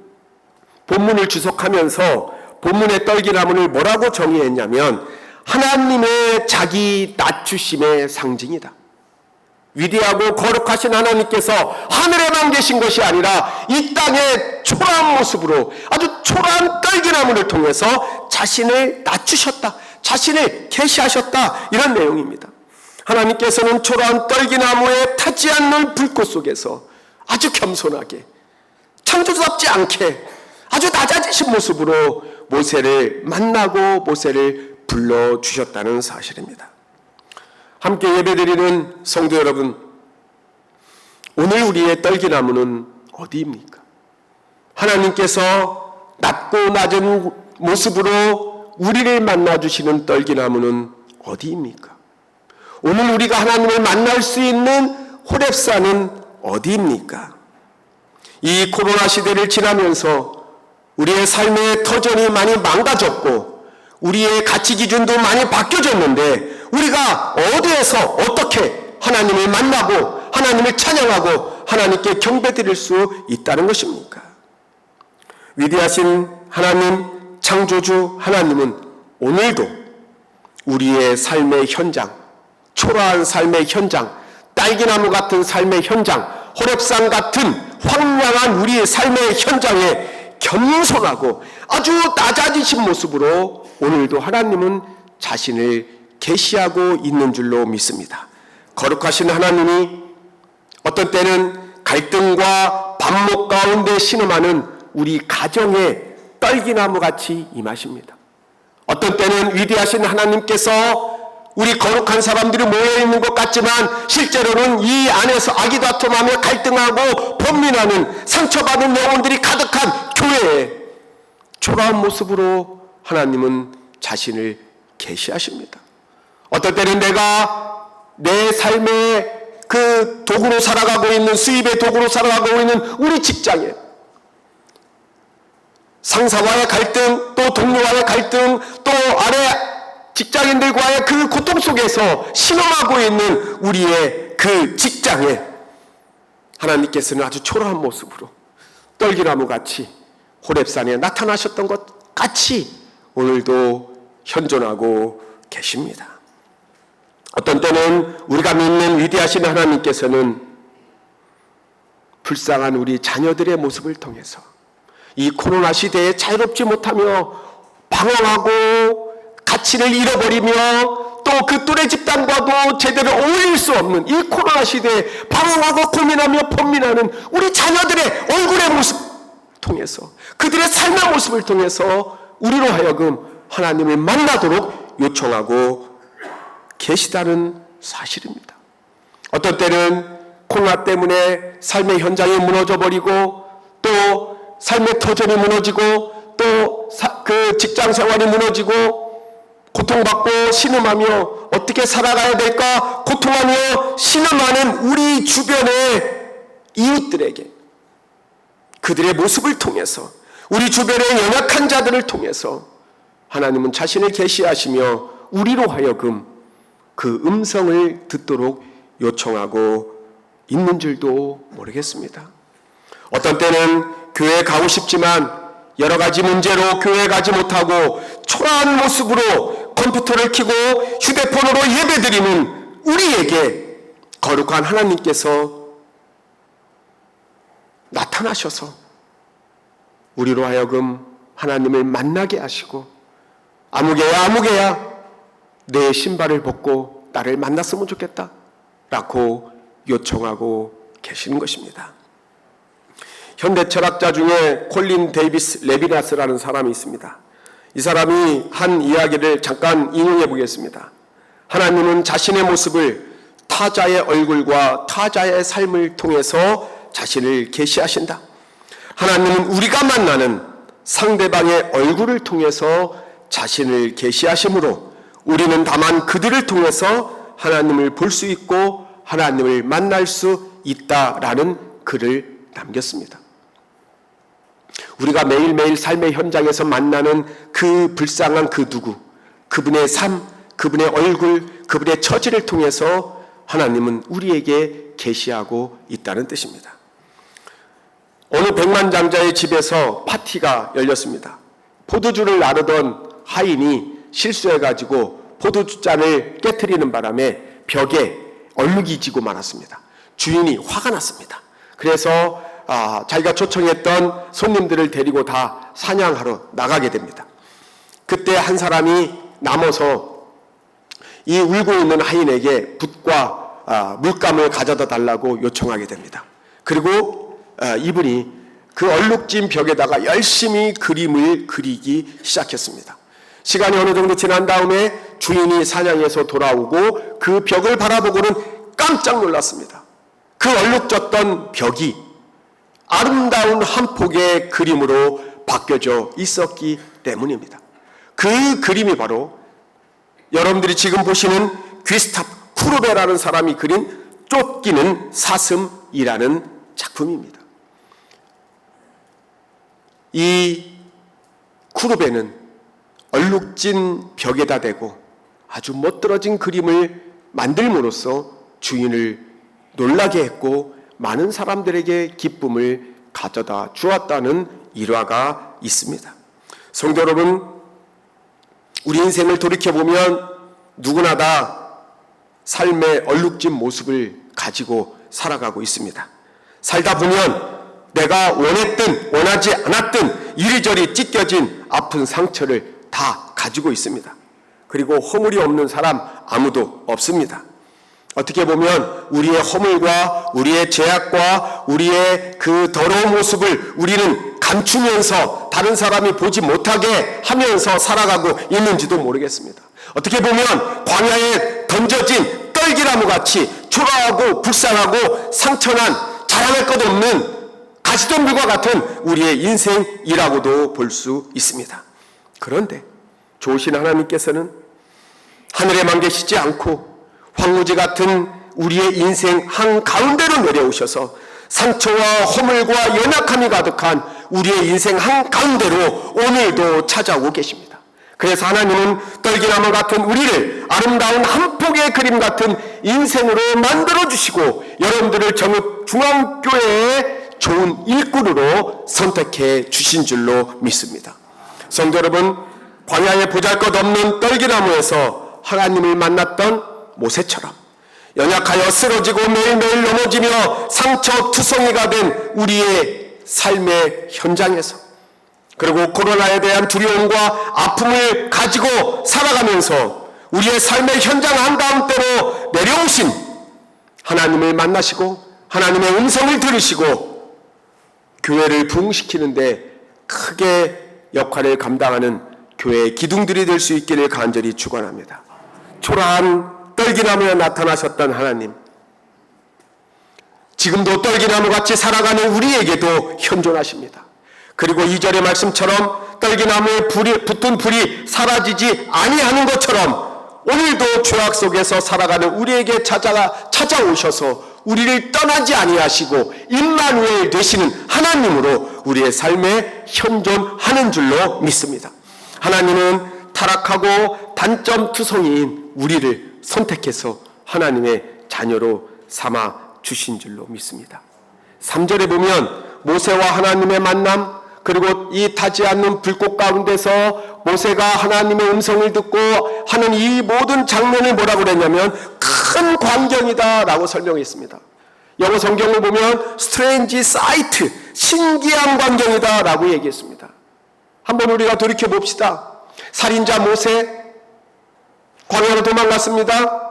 [SPEAKER 5] 본문을 주석하면서 본문의 떨기나무를 뭐라고 정의했냐면 하나님의 자기 낮추심의 상징이다. 위대하고 거룩하신 하나님께서 하늘에만 계신 것이 아니라 이 땅의 초라한 모습으로 아주 초라한 떨기나무를 통해서 자신을 낮추셨다. 자신을 계시하셨다. 이런 내용입니다. 하나님께서는 초라한 떨기나무에 타지 않는 불꽃 속에서 아주 겸손하게, 창조스럽지 않게 아주 낮아지신 모습으로 모세를 만나고 모세를 불러주셨다는 사실입니다. 함께 예배드리는 성도 여러분, 오늘 우리의 떨기나무는 어디입니까? 하나님께서 낮고 낮은 모습으로 우리를 만나주시는 떨기나무는 어디입니까? 오늘 우리가 하나님을 만날 수 있는 호렙산은 어디입니까? 이 코로나 시대를 지나면서 우리의 삶의 터전이 많이 망가졌고 우리의 가치 기준도 많이 바뀌어졌는데 우리가 어디에서 어떻게 하나님을 만나고 하나님을 찬양하고 하나님께 경배드릴 수 있다는 것입니까? 위대하신 하나님, 창조주 하나님은 오늘도 우리의 삶의 현장, 초라한 삶의 현장, 딸기나무 같은 삶의 현장, 호렙산 같은 황량한 우리의 삶의 현장에 겸손하고 아주 낮아지신 모습으로 오늘도 하나님은 자신을 계시하고 있는 줄로 믿습니다. 거룩하신 하나님이 어떤 때는 갈등과 반목 가운데 신음하는 우리 가정에 떨기나무 같이 임하십니다. 어떤 때는 위대하신 하나님께서 우리 거룩한 사람들이 모여있는 것 같지만 실제로는 이 안에서 아기다툼하며 갈등하고 번민하는 상처받은 영혼들이 가득한 교회에 초라한 모습으로 하나님은 자신을 계시하십니다. 어떤 때는 내가 내 삶의 그 도구로 살아가고 있는, 수입의 도구로 살아가고 있는 우리 직장에 상사와의 갈등, 또 동료와의 갈등, 또 아래 직장인들과의 그 고통 속에서 신음하고 있는 우리의 그 직장에 하나님께서는 아주 초라한 모습으로 떨기나무 같이 호렙산에 나타나셨던 것 같이 오늘도 현존하고 계십니다. 어떤 때는 우리가 믿는 위대하신 하나님께서는 불쌍한 우리 자녀들의 모습을 통해서 이 코로나 시대에 자유롭지 못하며 방황하고 가치를 잃어버리며 또 그 또래 집단과도 제대로 어울릴 수 없는 이 코로나 시대에 방황하고 고민하며 번민하는 우리 자녀들의 얼굴의 모습 통해서, 그들의 삶의 모습을 통해서 우리로 하여금 하나님을 만나도록 요청하고 계시다는 사실입니다. 어떤 때는 코로나 때문에 삶의 현장이 무너져버리고 또 삶의 터전이 무너지고 또 그 직장 생활이 무너지고 고통받고 신음하며 어떤 어떻게 살아가야 될까 고통하며 신음하는 우리 주변의 이웃들에게 그들의 모습을 통해서 우리 주변의 연약한 자들을 통해서 하나님은 자신을 계시하시며 우리로 하여금 그 음성을 듣도록 요청하고 있는 줄도 모르겠습니다. 어떤 때는 교회에 가고 싶지만 여러 가지 문제로 교회에 가지 못하고 초라한 모습으로 컴퓨터를 켜고 휴대폰으로 예배드리는 우리에게 거룩한 하나님께서 나타나셔서 우리로 하여금 하나님을 만나게 하시고 아무개야 내 신발을 벗고 나를 만났으면 좋겠다 라고 요청하고 계시는 것입니다. 현대 철학자 중에 콜린 데이비스 레비나스라는 사람이 있습니다. 이 사람이 한 이야기를 잠깐 인용해 보겠습니다. 하나님은 자신의 모습을 타자의 얼굴과 타자의 삶을 통해서 자신을 계시하신다. 하나님은 우리가 만나는 상대방의 얼굴을 통해서 자신을 계시하시므로 우리는 다만 그들을 통해서 하나님을 볼 수 있고 하나님을 만날 수 있다라는 글을 남겼습니다. 우리가 매일매일 삶의 현장에서 만나는 그 불쌍한 그 누구, 그분의 삶, 그분의 얼굴, 그분의 처지를 통해서 하나님은 우리에게 계시하고 있다는 뜻입니다. 어느 백만장자의 집에서 파티가 열렸습니다. 포도주를 나르던 하인이 실수해가지고 포도주잔을 깨트리는 바람에 벽에 얼룩이 지고 말았습니다. 주인이 화가 났습니다. 그래서 자기가 초청했던 손님들을 데리고 다 사냥하러 나가게 됩니다. 그때 한 사람이 남아서 이 울고 있는 하인에게 붓과 물감을 가져다 달라고 요청하게 됩니다. 그리고 이분이 그 얼룩진 벽에다가 열심히 그림을 그리기 시작했습니다. 시간이 어느 정도 지난 다음에 주인이 사냥해서 돌아오고 그 벽을 바라보고는 깜짝 놀랐습니다. 그 얼룩졌던 벽이 아름다운 한 폭의 그림으로 바뀌어져 있었기 때문입니다. 그 그림이 바로 여러분들이 지금 보시는 귀스타프 쿠르베라는 사람이 그린 쫓기는 사슴이라는 작품입니다. 이 쿠르베는 얼룩진 벽에다 대고 아주 멋들어진 그림을 만들므로써 주인을 놀라게 했고 많은 사람들에게 기쁨을 가져다 주었다는 일화가 있습니다. 성도 여러분, 우리 인생을 돌이켜보면 누구나 다 삶의 얼룩진 모습을 가지고 살아가고 있습니다. 살다 보면 내가 원했든 원하지 않았든 이리저리 찢겨진 아픈 상처를 다 가지고 있습니다. 그리고 허물이 없는 사람 아무도 없습니다. 어떻게 보면 우리의 허물과 우리의 죄악과 우리의 그 더러운 모습을 우리는 감추면서 다른 사람이 보지 못하게 하면서 살아가고 있는지도 모르겠습니다. 어떻게 보면 광야에 던져진 떨기나무 같이 초라하고 불쌍하고 상처난 자랑할 것 없는 가시덤불과 같은 우리의 인생이라고도 볼 수 있습니다. 그런데 좋으신 하나님께서는 하늘에만 계시지 않고 황무지 같은 우리의 인생 한가운데로 내려오셔서 상처와 허물과 연약함이 가득한 우리의 인생 한가운데로 오늘도 찾아오고 계십니다. 그래서 하나님은 떨기나무 같은 우리를 아름다운 한 폭의 그림 같은 인생으로 만들어주시고 여러분들을 정읍중앙교회의 좋은 일꾼으로 선택해 주신 줄로 믿습니다. 성도 여러분, 광야에 보잘것없는 떨기나무에서 하나님을 만났던 모세처럼 연약하여 쓰러지고 매일매일 넘어지며 상처투성이가 된 우리의 삶의 현장에서 그리고 코로나에 대한 두려움과 아픔을 가지고 살아가면서 우리의 삶의 현장 한가운데로 내려오신 하나님을 만나시고 하나님의 음성을 들으시고 교회를 부흥시키는데 크게 역할을 감당하는 교회의 기둥들이 될 수 있기를 간절히 축원합니다. 초라한 떨기나무에 나타나셨던 하나님, 지금도 떨기나무같이 살아가는 우리에게도 현존하십니다. 그리고 2절의 말씀처럼 떨기나무에 붙은 불이 사라지지 아니하는 것처럼 오늘도 죄악 속에서 살아가는 우리에게 찾아오셔서 우리를 떠나지 아니하시고 임마누엘 되시는 하나님으로 우리의 삶에 현존하는 줄로 믿습니다. 하나님은 타락하고 단점투성이인 우리를 선택해서 하나님의 자녀로 삼아 주신 줄로 믿습니다. 3절에 보면 모세와 하나님의 만남, 그리고 이 타지 않는 불꽃 가운데서 모세가 하나님의 음성을 듣고 하는 이 모든 장면을 뭐라고 그랬냐면 큰 광경이다 라고 설명했습니다. 영어 성경을 보면 strange sight, 신기한 광경이다 라고 얘기했습니다. 한번 우리가 돌이켜 봅시다. 살인자 모세 광야로 도망갔습니다.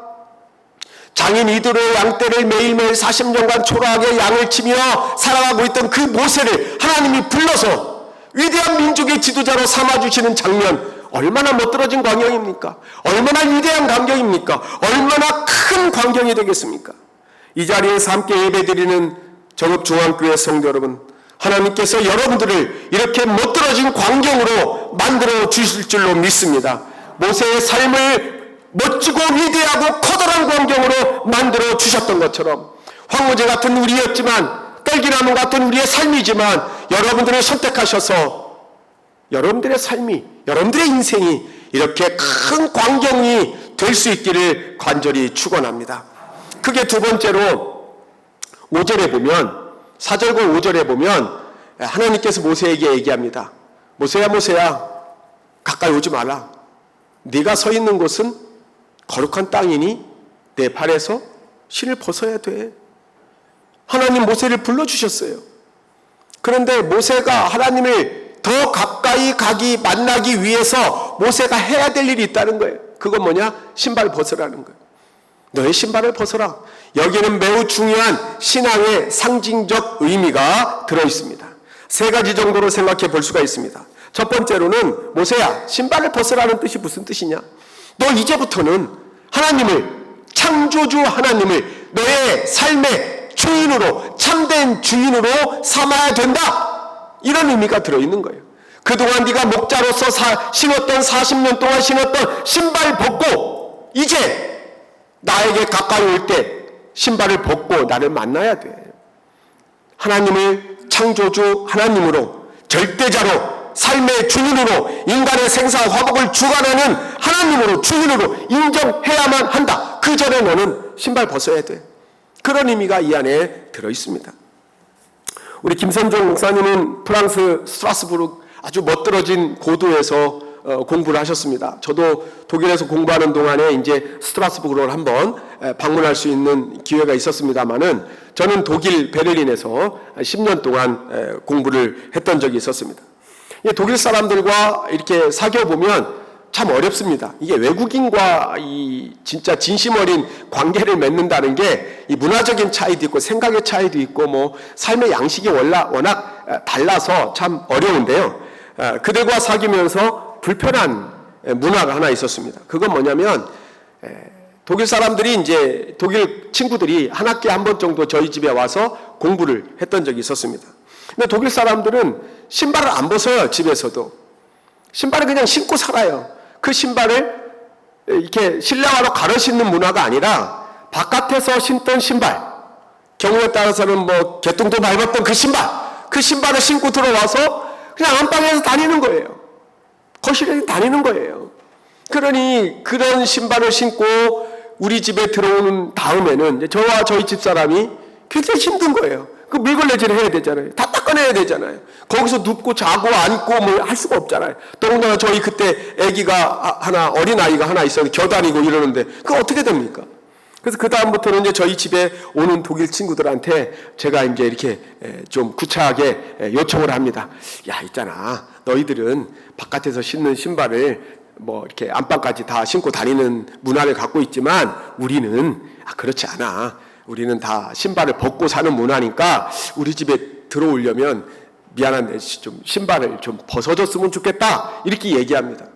[SPEAKER 5] 장인 이드로의 양떼를 매일매일 40년간 초라하게 양을 치며 살아가고 있던 그 모세를 하나님이 불러서 위대한 민족의 지도자로 삼아주시는 장면, 얼마나 멋들어진 광경입니까? 얼마나 위대한 광경입니까? 얼마나 큰 광경이 되겠습니까? 이 자리에서 함께 예배드리는 정읍중앙교회 성도 여러분, 하나님께서 여러분들을 이렇게 멋들어진 광경으로 만들어 주실 줄로 믿습니다. 모세의 삶을 멋지고 위대하고 커다란 광경으로 만들어 주셨던 것처럼 황무지 같은 우리였지만, 딸기나무 같은 우리의 삶이지만 여러분들을 선택하셔서 여러분들의 삶이, 여러분들의 인생이 이렇게 큰 광경이 될 수 있기를 간절히 축원합니다. 그게 두 번째로 5절에 보면, 4절과 5절에 보면 하나님께서 모세에게 얘기합니다. 모세야 모세야, 가까이 오지 마라. 네가 서 있는 곳은 거룩한 땅이니 내 발에서 신을 벗어야 돼. 하나님 모세를 불러주셨어요. 그런데 모세가 하나님을 더 가까이 만나기 위해서 모세가 해야 될 일이 있다는 거예요. 그건 뭐냐? 신발을 벗으라는 거예요. 너의 신발을 벗어라. 여기에는 매우 중요한 신앙의 상징적 의미가 들어있습니다. 세 가지 정도로 생각해 볼 수가 있습니다. 첫 번째로는 모세야, 신발을 벗으라는 뜻이 무슨 뜻이냐? 너 이제부터는 하나님을, 창조주 하나님을 너의 삶의 주인으로, 참된 주인으로 삼아야 된다. 이런 의미가 들어있는 거예요. 그동안 네가 목자로서 신었던 40년 동안 신었던 신발 벗고 이제 나에게 가까이 올 때 신발을 벗고 나를 만나야 돼. 하나님을 창조주 하나님으로, 절대자로, 삶의 주인으로, 인간의 생사 화복을 주관하는 하나님으로, 주인으로 인정해야만 한다. 그 전에 너는 신발 벗어야 돼. 그런 의미가 이 안에 들어있습니다. 우리 김선종 목사님은 프랑스 스트라스부르 아주 멋들어진 고도에서 공부를 하셨습니다. 저도 독일에서 공부하는 동안에 이제 스트라스부르를 한번 방문할 수 있는 기회가 있었습니다만은 저는 독일 베를린에서 10년 동안 공부를 했던 적이 있었습니다. 독일 사람들과 이렇게 사귀어 보면 참 어렵습니다. 이게 외국인과 이 진짜 진심 어린 관계를 맺는다는 게 이 문화적인 차이도 있고 생각의 차이도 있고 뭐 삶의 양식이 워낙 달라서 참 어려운데요. 그들과 사귀면서 불편한 문화가 하나 있었습니다. 그건 뭐냐면 독일 사람들이 이제 독일 친구들이 한 학기에 한 번 정도 저희 집에 와서 공부를 했던 적이 있었습니다. 근데 독일 사람들은 신발을 안 벗어요. 집에서도 신발을 그냥 신고 살아요. 그 신발을 이렇게 실내화로 갈아 신는 문화가 아니라 바깥에서 신던 신발, 경우에 따라서는 뭐 개똥도 밟았던 그 신발을 신고 들어와서 그냥 안방에서 다니는 거예요. 거실에 다니는 거예요. 그러니 그런 신발을 신고 우리 집에 들어오는 다음에는 이제 저와 저희 집사람이 굉장히 힘든 거예요. 그 물걸레질을 해야 되잖아요. 다 닦아내야 되잖아요. 거기서 눕고 자고 앉고 뭐 할 수가 없잖아요. 더군다나 저희 그때 아기가 하나, 어린아이가 하나 있었는데 겨다니고 이러는데 그거 어떻게 됩니까? 그래서 그 다음부터는 이제 저희 집에 오는 독일 친구들한테 제가 이제 이렇게 좀 구차하게 요청을 합니다. 야, 있잖아. 너희들은 바깥에서 신는 신발을 뭐 이렇게 안방까지 다 신고 다니는 문화를 갖고 있지만 우리는 그렇지 않아. 우리는 다 신발을 벗고 사는 문화니까 우리 집에 들어오려면 미안한데 좀 신발을 좀 벗어줬으면 좋겠다. 이렇게 얘기합니다.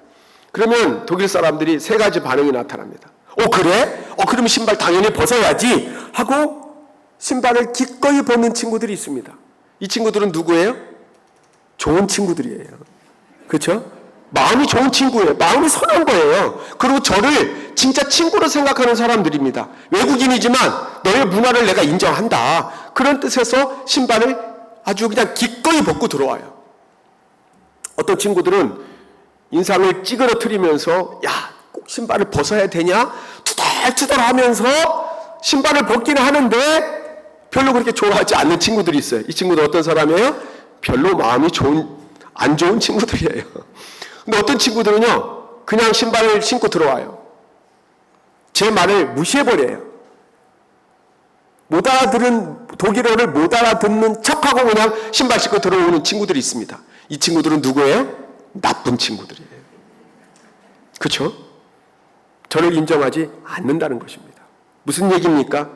[SPEAKER 5] 그러면 독일 사람들이 세 가지 반응이 나타납니다. 그래? 그러면 신발 당연히 벗어야지 하고 신발을 기꺼이 벗는 친구들이 있습니다. 이 친구들은 누구예요? 좋은 친구들이에요. 그렇죠? 마음이 좋은 친구예요. 마음이 선한 거예요. 그리고 저를 진짜 친구로 생각하는 사람들입니다. 외국인이지만 너의 문화를 내가 인정한다. 그런 뜻에서 신발을 아주 그냥 기꺼이 벗고 들어와요. 어떤 친구들은 인상을 찌그러뜨리면서 야, 꼭 신발을 벗어야 되냐? 투덜투덜 하면서 신발을 벗기는 하는데 별로 그렇게 좋아하지 않는 친구들이 있어요. 이 친구들 어떤 사람이에요? 별로 마음이 안 좋은 친구들이에요. 근데 어떤 친구들은요, 그냥 신발을 신고 들어와요. 제 말을 무시해버려요. 못 알아들은, 독일어를 못 알아듣는 척하고 그냥 신발 신고 들어오는 친구들이 있습니다. 이 친구들은 누구예요? 나쁜 친구들이에요. 그렇죠? 저를 인정하지 않는다는 것입니다. 무슨 얘기입니까?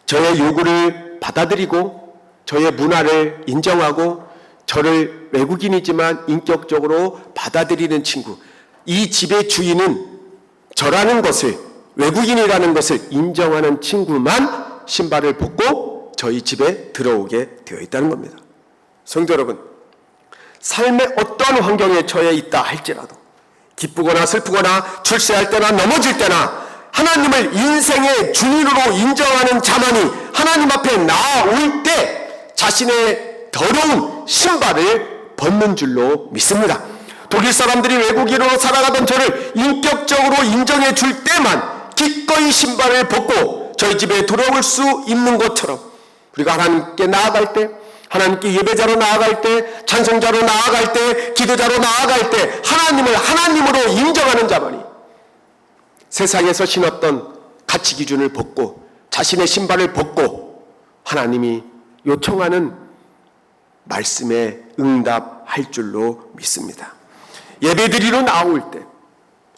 [SPEAKER 5] 저의 요구를 받아들이고 저의 문화를 인정하고 저를 외국인이지만 인격적으로 받아들이는 친구, 이 집의 주인은 저라는 것을, 외국인이라는 것을 인정하는 친구만 신발을 벗고 저희 집에 들어오게 되어 있다는 겁니다. 성도 여러분, 삶의 어떠한 환경에 처해 있다 할지라도 기쁘거나 슬프거나 출세할 때나 넘어질 때나 하나님을 인생의 주인으로 인정하는 자만이 하나님 앞에 나올 때 자신의 더러운 신발을 벗는 줄로 믿습니다. 독일 사람들이 외국인으로 살아가던 저를 인격적으로 인정해 줄 때만 기꺼이 신발을 벗고 저희 집에 들어올 수 있는 것처럼 우리가 하나님께 나아갈 때, 하나님께 예배자로 나아갈 때, 찬송자로 나아갈 때, 기도자로 나아갈 때 하나님을 하나님으로 인정하는 자만이 세상에서 신었던 가치 기준을 벗고 자신의 신발을 벗고 하나님이 요청하는 말씀에 응답할 줄로 믿습니다. 예배드리러 나올 때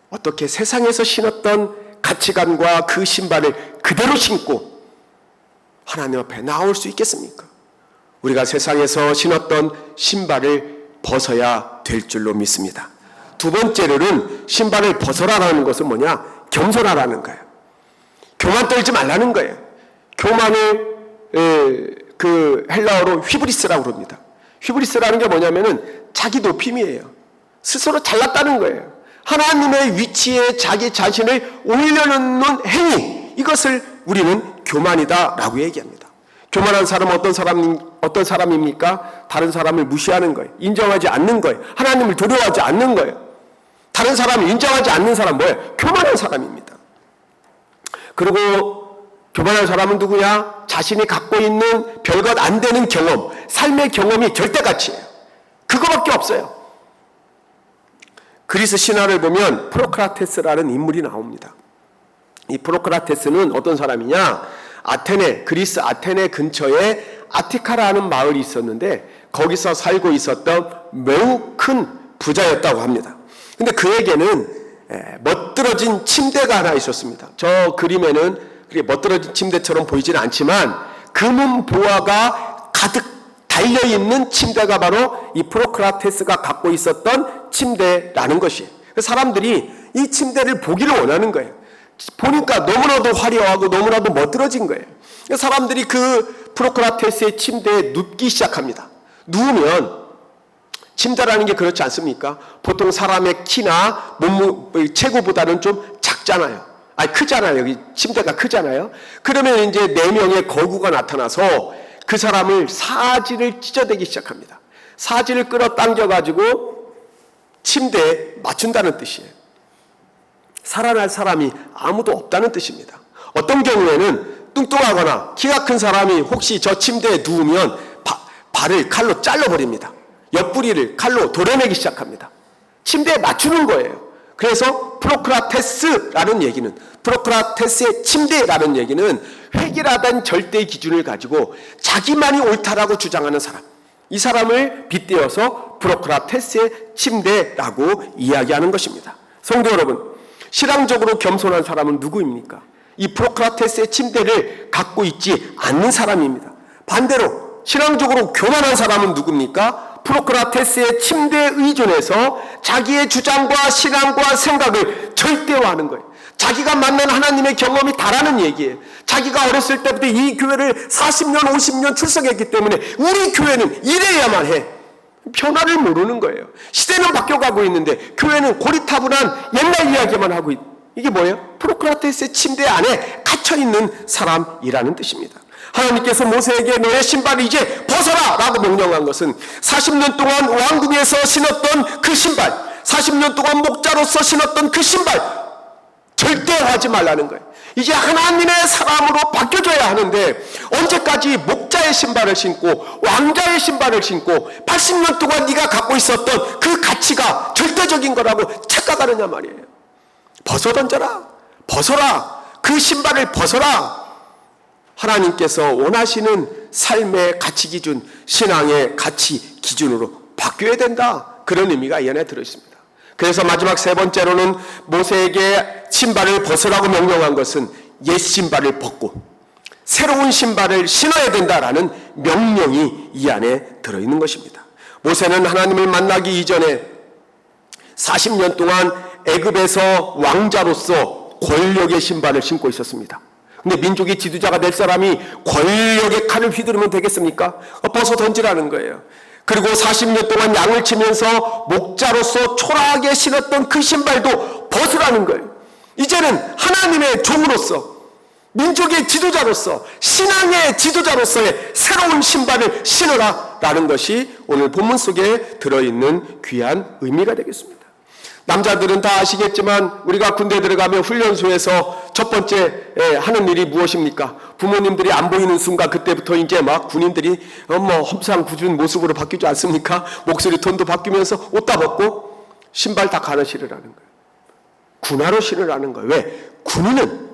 [SPEAKER 5] 어떻게 세상에서 신었던 가치관과 그 신발을 그대로 신고 하나님 앞에 나올 수 있겠습니까? 우리가 세상에서 신었던 신발을 벗어야 될 줄로 믿습니다. 두 번째로는 신발을 벗어라라는 것은 뭐냐? 겸손하라는 거예요. 교만 떨지 말라는 거예요. 교만을 그 헬라어로 휘브리스라고 그럽니다. 휘브리스라는 게 뭐냐면은 자기 높임이에요. 스스로 잘났다는 거예요. 하나님의 위치에 자기 자신을 올려놓는 행위, 이것을 우리는 교만이다라고 얘기합니다. 교만한 사람은 어떤 사람입니까? 다른 사람을 무시하는 거예요. 인정하지 않는 거예요. 하나님을 두려워하지 않는 거예요. 다른 사람을 인정하지 않는 사람 뭐예요? 교만한 사람입니다. 그리고 교만한 사람은 누구냐? 자신이 갖고 있는 별것 안 되는 경험, 삶의 경험이 절대가치예요. 그거밖에 없어요. 그리스 신화를 보면 프로크라테스라는 인물이 나옵니다. 이 프로크라테스는 어떤 사람이냐? 그리스 아테네 근처에 아티카라는 마을이 있었는데 거기서 살고 있었던 매우 큰 부자였다고 합니다. 근데 그에게는 멋들어진 침대가 하나 있었습니다. 저 그림에는 그렇게 멋들어진 침대처럼 보이지는 않지만 금은 보화가 가득 달려있는 침대가 바로 이 프로크라테스가 갖고 있었던 침대라는 것이에요. 사람들이 이 침대를 보기를 원하는 거예요. 보니까 너무나도 화려하고 너무나도 멋들어진 거예요. 사람들이 그 프로크라테스의 침대에 눕기 시작합니다. 누우면 침대라는 게 그렇지 않습니까? 보통 사람의 키나 몸무 체구보다는 좀 작잖아요. 크잖아요. 여기 침대가 크잖아요. 그러면 이제 4명의 거구가 나타나서 그 사람을 사지를 찢어대기 시작합니다. 사지를 끌어당겨가지고 침대에 맞춘다는 뜻이에요. 살아날 사람이 아무도 없다는 뜻입니다. 어떤 경우에는 뚱뚱하거나 키가 큰 사람이 혹시 저 침대에 누우면 발을 칼로 잘라버립니다. 옆구리를 칼로 도려내기 시작합니다. 침대에 맞추는 거예요. 그래서 프로크라테스라는 얘기는, 프로크라테스의 침대라는 얘기는 획일화된 절대 기준을 가지고 자기만이 옳다라고 주장하는 사람, 이 사람을 빗대어서 프로크라테스의 침대라고 이야기하는 것입니다. 성도 여러분, 신앙적으로 겸손한 사람은 누구입니까? 이 프로크라테스의 침대를 갖고 있지 않는 사람입니다. 반대로 신앙적으로 교만한 사람은 누굽니까? 프로크라테스의 침대에 의존해서 자기의 주장과 신앙과 생각을 절대화하는 거예요. 자기가 만난 하나님의 경험이 다라는 얘기예요. 자기가 어렸을 때부터 이 교회를 40년, 50년 출석했기 때문에 우리 교회는 이래야만 해. 변화를 모르는 거예요. 시대는 바뀌어가고 있는데 교회는 고리타분한 옛날 이야기만 하고 이게 뭐예요? 프로크라테스의 침대 안에 갇혀있는 사람이라는 뜻입니다. 하나님께서 모세에게 너의 신발을 이제 벗어라 라고 명령한 것은 40년 동안 왕궁에서 신었던 그 신발, 40년 동안 목자로서 신었던 그 신발 절대 하지 말라는 거예요. 이제 하나님의 사람으로 바뀌어져야 하는데 언제까지 목자의 신발을 신고 왕자의 신발을 신고 80년 동안 네가 갖고 있었던 그 가치가 절대적인 거라고 착각하느냐 말이에요. 벗어 던져라. 벗어라. 그 신발을 벗어라. 하나님께서 원하시는 삶의 가치 기준, 신앙의 가치 기준으로 바뀌어야 된다. 그런 의미가 이 안에 들어있습니다. 그래서 마지막 세 번째로는 모세에게 신발을 벗으라고 명령한 것은 옛 신발을 벗고 새로운 신발을 신어야 된다라는 명령이 이 안에 들어있는 것입니다. 모세는 하나님을 만나기 이전에 40년 동안 애굽에서 왕자로서 권력의 신발을 신고 있었습니다. 근데 민족의 지도자가 될 사람이 권력의 칼을 휘두르면 되겠습니까? 벗어 던지라는 거예요. 그리고 40년 동안 양을 치면서 목자로서 초라하게 신었던 그 신발도 벗으라는 거예요. 이제는 하나님의 종으로서 민족의 지도자로서 신앙의 지도자로서의 새로운 신발을 신으라라는 것이 오늘 본문 속에 들어있는 귀한 의미가 되겠습니다. 남자들은 다 아시겠지만 우리가 군대 들어가면 훈련소에서 첫 번째 하는 일이 무엇입니까? 부모님들이 안 보이는 순간 그때부터 이제 막 군인들이 험상궂은 모습으로 바뀌지 않습니까? 목소리 톤도 바뀌면서 옷 다 벗고 신발 다 갈아 신으라는 거예요. 군화로 신으라는 거예요. 왜? 군인은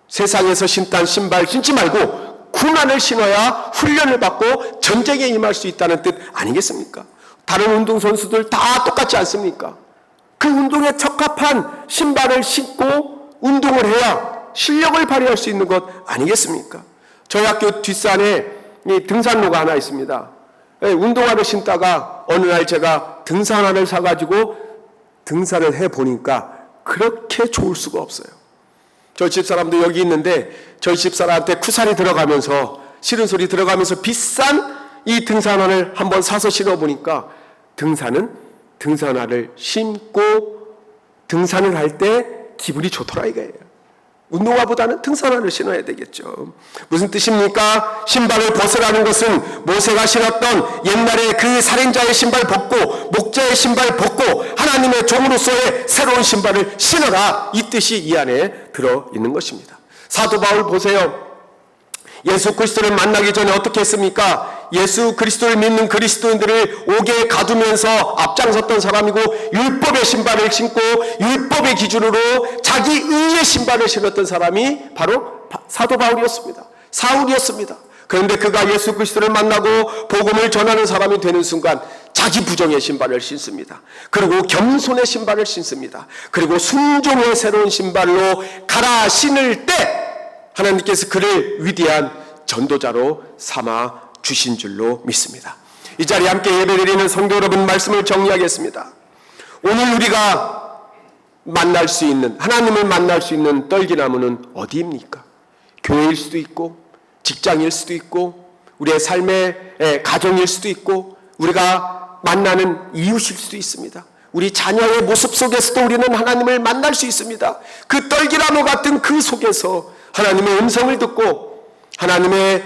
[SPEAKER 5] 세상에서 신던 신발 신지 말고 군화를 신어야 훈련을 받고 전쟁에 임할 수 있다는 뜻 아니겠습니까? 다른 운동선수들 다 똑같지 않습니까? 그 운동에 적합한 신발을 신고 운동을 해야 실력을 발휘할 수 있는 것 아니겠습니까? 저희 학교 뒷산에 등산로가 하나 있습니다. 운동화를 신다가 어느 날 제가 등산화를 사가지고 등산을 해보니까 그렇게 좋을 수가 없어요. 저희 집사람도 여기 있는데 저희 집사람한테 쿠사리 들어가면서 싫은 소리 들어가면서 비싼 이 등산화를 한번 사서 신어보니까 등산화를 신고 등산을 할 때 기분이 좋더라 이거예요. 운동화보다는 등산화를 신어야 되겠죠. 무슨 뜻입니까? 신발을 벗으라는 것은 모세가 신었던 옛날에 그 살인자의 신발 벗고 목자의 신발 벗고 하나님의 종으로서의 새로운 신발을 신어라, 이 뜻이 이 안에 들어있는 것입니다. 사도 바울 보세요. 예수 그리스도를 만나기 전에 어떻게 했습니까? 예수 그리스도를 믿는 그리스도인들을 옥에 가두면서 앞장섰던 사람이고 율법의 신발을 신고 율법의 기준으로 자기 의의 신발을 신었던 사람이 바로 사도 바울이었습니다. 사울이었습니다. 그런데 그가 예수 그리스도를 만나고 복음을 전하는 사람이 되는 순간 자기 부정의 신발을 신습니다. 그리고 겸손의 신발을 신습니다. 그리고 순종의 새로운 신발로 갈아 신을 때 하나님께서 그를 위대한 전도자로 삼아 주신 줄로 믿습니다. 이 자리에 함께 예배드리는 성도 여러분, 말씀을 정리하겠습니다. 오늘 우리가 만날 수 있는, 하나님을 만날 수 있는 떨기나무는 어디입니까? 교회일 수도 있고 직장일 수도 있고 우리의 삶의 가정일 수도 있고 우리가 만나는 이웃일 수도 있습니다. 우리 자녀의 모습 속에서도 우리는 하나님을 만날 수 있습니다. 그 떨기나무 같은 그 속에서 하나님의 음성을 듣고 하나님의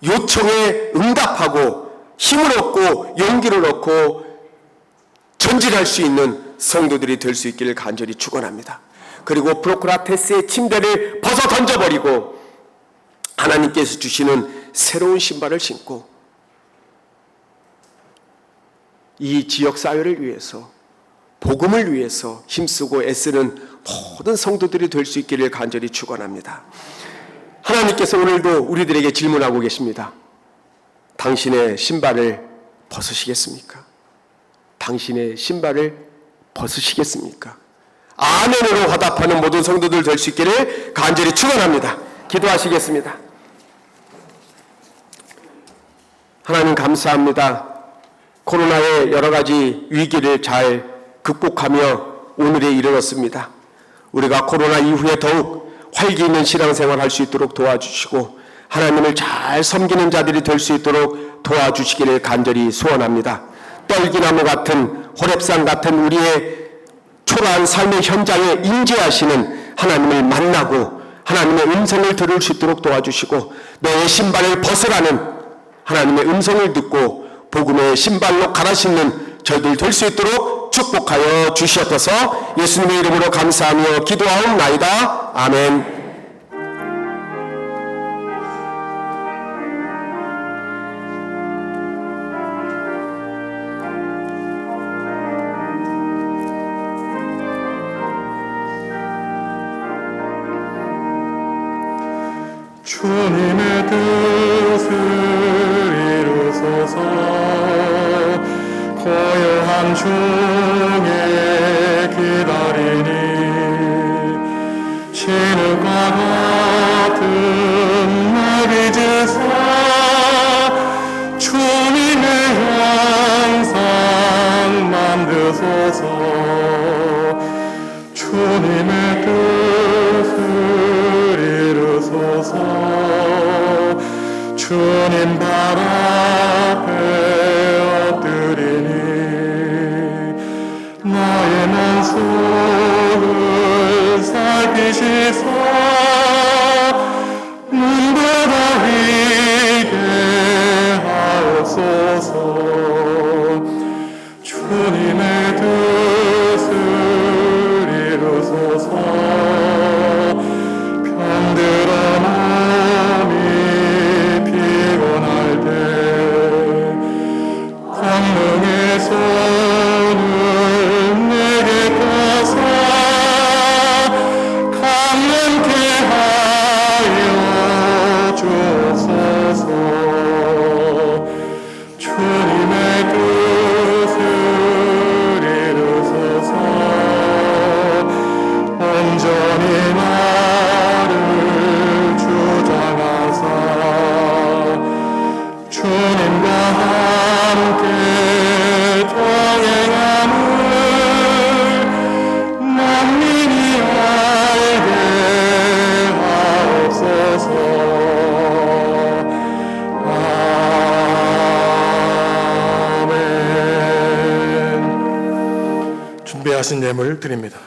[SPEAKER 5] 요청에 응답하고 힘을 얻고 용기를 얻고 전진할 수 있는 성도들이 될 수 있기를 간절히 축원합니다. 그리고 프로크라테스의 침대를 벗어 던져버리고 하나님께서 주시는 새로운 신발을 신고 이 지역사회를 위해서 복음을 위해서 힘쓰고 애쓰는 모든 성도들이 될 수 있기를 간절히 축원합니다. 하나님께서 오늘도 우리들에게 질문하고 계십니다. 당신의 신발을 벗으시겠습니까? 당신의 신발을 벗으시겠습니까? 아멘으로 화답하는 모든 성도들 될 수 있기를 간절히 축원합니다. 기도하시겠습니다. 하나님 감사합니다. 코로나의 여러 가지 위기를 잘 극복하며 오늘에 이르렀습니다. 우리가 코로나 이후에 더욱 활기 있는 신앙생활 할 수 있도록 도와주시고 하나님을 잘 섬기는 자들이 될 수 있도록 도와주시기를 간절히 소원합니다. 떨기나무 같은 호렙산 같은 우리의 초라한 삶의 현장에 임재하시는 하나님을 만나고 하나님의 음성을 들을 수 있도록 도와주시고 너의 신발을 벗으라는 하나님의 음성을 듣고 복음의 신발로 갈아 신는 저희들 될 수 있도록 축복하여 주시옵소서. 예수님의 이름으로 감사하며 기도하옵나이다. 아멘.
[SPEAKER 2] 주님의 뜻을 이루소서. 고요한 중에 기다리니 진흙과 같은 나비 주사 주님의 형상 만드소서. 주님의 뜻을 이루소서. 주님 발 앞에 엎드리니 나의 만속을 살피시사 눈보다 위게 하옵소서. 주님의 뜻을 이루소서. 병들어 몸이 피곤할 때 권능의 손을 내게 떠서 강건케 하여 주옵소서. 주님의 뜻을 이루소서. 온전히 나를 주장하사 주님과 함께 동행함을 만민이 알게 하옵소서. 아멘.
[SPEAKER 1] 준비하신 예물 드립니다.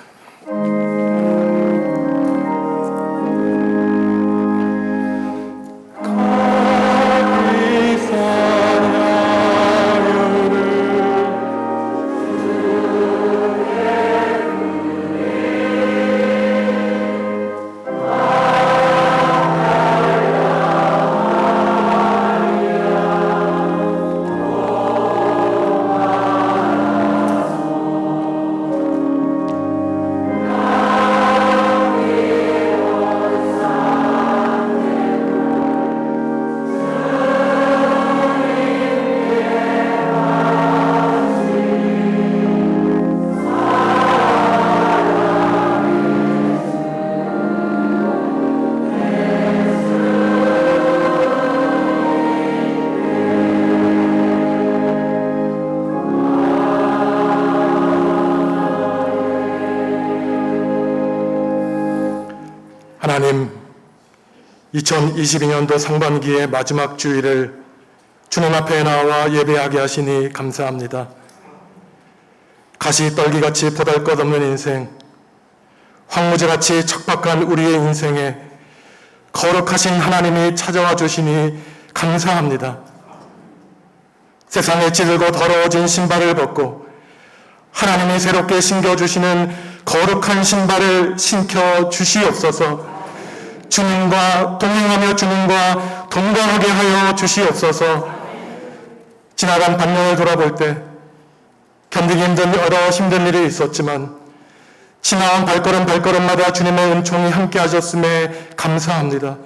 [SPEAKER 1] 하나님, 2022년도 상반기의 마지막 주일을 주님 앞에 나와 예배하게 하시니 감사합니다. 가시떨기같이 보잘것없는 인생, 황무지같이 척박한 우리의 인생에 거룩하신 하나님이 찾아와 주시니 감사합니다. 세상에 찌들고 더러워진 신발을 벗고 하나님이 새롭게 신겨주시는 거룩한 신발을 신겨 주시옵소서. 주님과 동행하며 주님과 동거하게 하여 주시옵소서. 지나간 반년을 돌아볼 때 견디기 힘든 여러 힘든 일이 있었지만 지나온 발걸음마다 주님의 은총이 함께 하셨음에 감사합니다.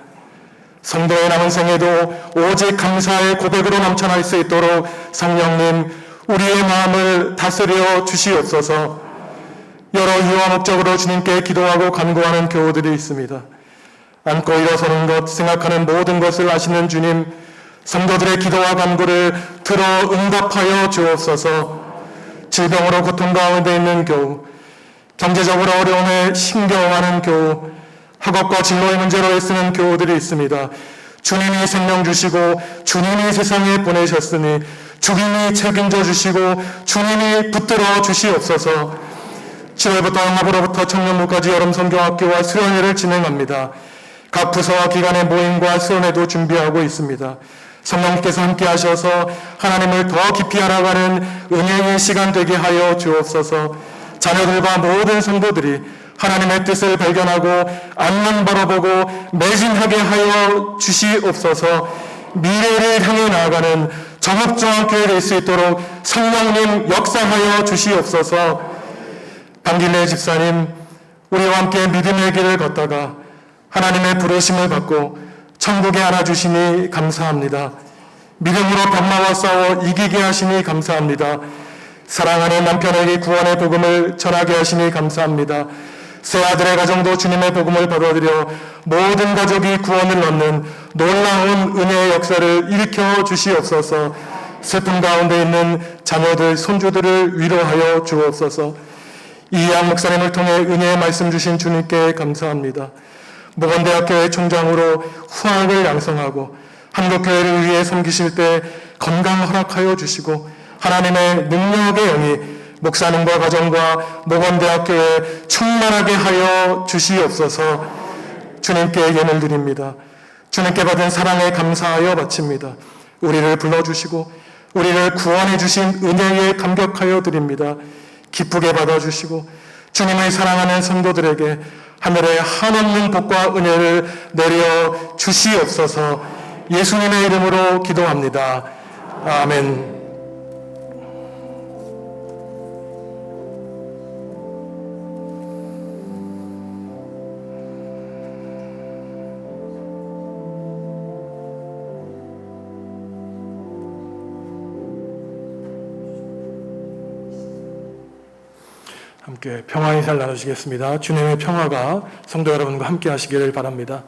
[SPEAKER 1] 성도의 남은 생에도 오직 감사의 고백으로 넘쳐날 수 있도록 성령님 우리의 마음을 다스려 주시옵소서. 여러 이유와 목적으로 주님께 기도하고 간구하는 교우들이 있습니다. 앉고 일어서는 것, 생각하는 모든 것을 아시는 주님, 성도들의 기도와 간구를 들어 응답하여 주옵소서. 질병으로 고통 가운데 있는 교우, 경제적으로 어려움에 신경하는 교우, 학업과 진로의 문제로 애쓰는 교우들이 있습니다. 주님이 생명 주시고 주님이 세상에 보내셨으니 주님이 책임져 주시고 주님이 붙들어 주시옵소서. 7월부터 영합으로부터 청년부까지 여름 성경학교와 수련회를 진행합니다. 각 부서와 기관의 모임과 수련회도 준비하고 있습니다. 성령께서 함께 하셔서 하나님을 더 깊이 알아가는 은혜의 시간 되게 하여 주옵소서. 자녀들과 모든 성도들이 하나님의 뜻을 발견하고 앞만 바라보고 매진하게 하여 주시옵소서. 미래를 향해 나아가는 정업정한 교회 될 수 있도록 성령님 역사하여 주시옵소서. 방길래 집사님, 우리와 함께 믿음의 길을 걷다가 하나님의 부르심을 받고 천국에 안아주시니 감사합니다. 믿음으로 병마와 싸워 이기게 하시니 감사합니다. 사랑하는 남편에게 구원의 복음을 전하게 하시니 감사합니다. 새 아들의 가정도 주님의 복음을 받아들여 모든 가족이 구원을 얻는 놀라운 은혜의 역사를 일으켜 주시옵소서. 슬픔 가운데 있는 자녀들, 손주들을 위로하여 주옵소서. 이양 목사님을 통해 은혜의 말씀 주신 주님께 감사합니다. 모건대학교의 총장으로 후학을 양성하고 한국교회를 위해 섬기실 때 건강 허락하여 주시고 하나님의 능력의 영이 목사님과 가정과 모건대학교에 충만하게 하여 주시옵소서. 주님께 예물 드립니다. 주님께 받은 사랑에 감사하여 바칩니다. 우리를 불러주시고 우리를 구원해 주신 은혜에 감격하여 드립니다. 기쁘게 받아주시고 주님을 사랑하는 성도들에게 하늘의 한없는 복과 은혜를 내려 주시옵소서. 예수님의 이름으로 기도합니다. 아멘. 함께 평화의 살 나누시겠습니다. 주님의 평화가 성도 여러분과 함께 하시기를 바랍니다.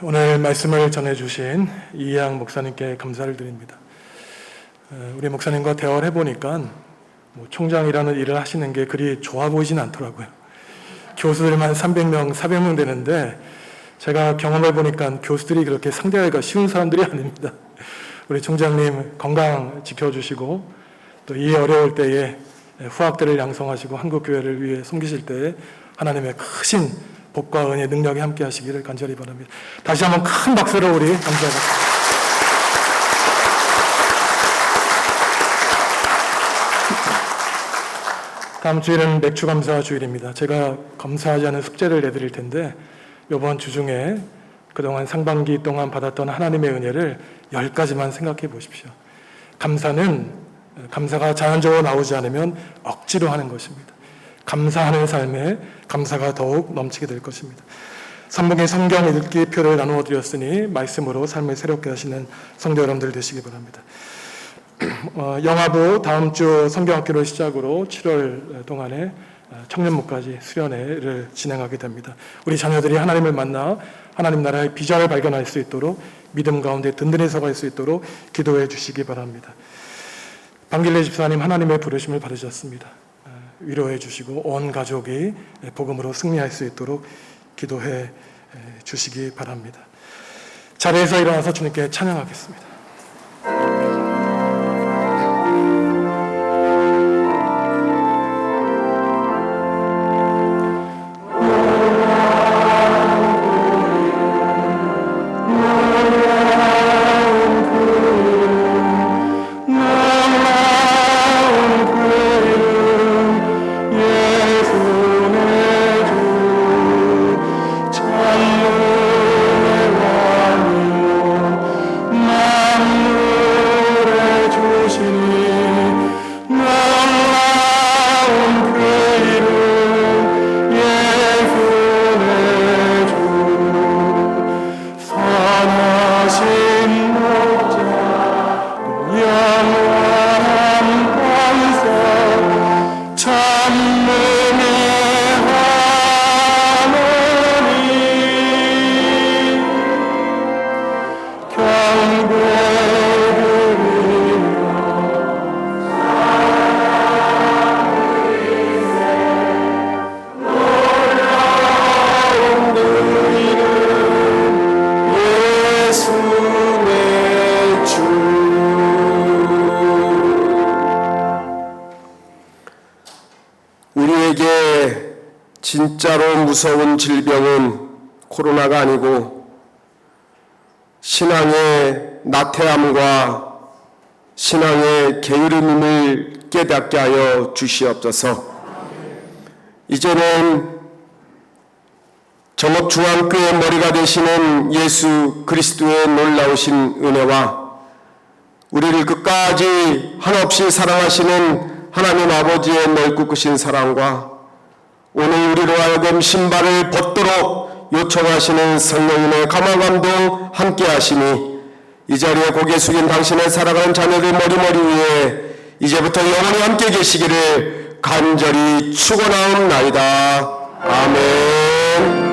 [SPEAKER 1] 오늘 말씀을 전해주신 이양 목사님께 감사를 드립니다. 우리 목사님과 대화를 해보니까 총장이라는 일을 하시는 게 그리 좋아 보이진 않더라고요. 교수들만 300명, 400명 되는데 제가 경험해보니까 교수들이 그렇게 상대하기가 쉬운 사람들이 아닙니다. 우리 총장님 건강 지켜주시고 또 이 어려울 때에 후학들을 양성하시고 한국교회를 위해 섬기실 때에 하나님의 크신 복과 은혜 능력이 함께 하시기를 간절히 바랍니다. 다시 한번 큰 박수로 우리 감사합니다. 다음 주일은 맥주 감사 주일입니다. 제가 감사하지 않은 숙제를 내드릴 텐데 이번 주 중에 그동안 상반기 동안 받았던 하나님의 은혜를 10가지만 생각해 보십시오. 감사가 자연적으로 나오지 않으면 억지로 하는 것입니다. 감사하는 삶에 감사가 더욱 넘치게 될 것입니다. 삼복의 성경 읽기 표를 나누어 드렸으니 말씀으로 삶을 새롭게 하시는 성도 여러분들 되시기 바랍니다. 영화부 다음 주 성경학교를 시작으로 7월 동안에 청년부까지 수련회를 진행하게 됩니다. 우리 자녀들이 하나님을 만나 하나님 나라의 비전을 발견할 수 있도록 믿음 가운데 든든히 서갈 수 있도록 기도해 주시기 바랍니다. 방길래 집사님 하나님의 부르심을 받으셨습니다. 위로해 주시고 온 가족이 복음으로 승리할 수 있도록 기도해 주시기 바랍니다. 자리에서 일어나서 주님께 찬양하겠습니다.
[SPEAKER 2] 나
[SPEAKER 5] 진짜로 무서운 질병은 코로나가 아니고 신앙의 나태함과 신앙의 게으름임을 깨닫게 하여 주시옵소서. 이제는 전업중앙교회 머리가 되시는 예수 그리스도의 놀라우신 은혜와 우리를 끝까지 한없이 사랑하시는 하나님 아버지의 넓고 크신 사랑과 오늘 우리로 하여금 신발을 벗도록 요청하시는 성령님의 감화감동 함께 하시니 이 자리에 고개 숙인 당신의 사랑하는 자녀들 머리머리 위에 이제부터 영원히 함께 계시기를 간절히 축원하옵나이다. 아멘.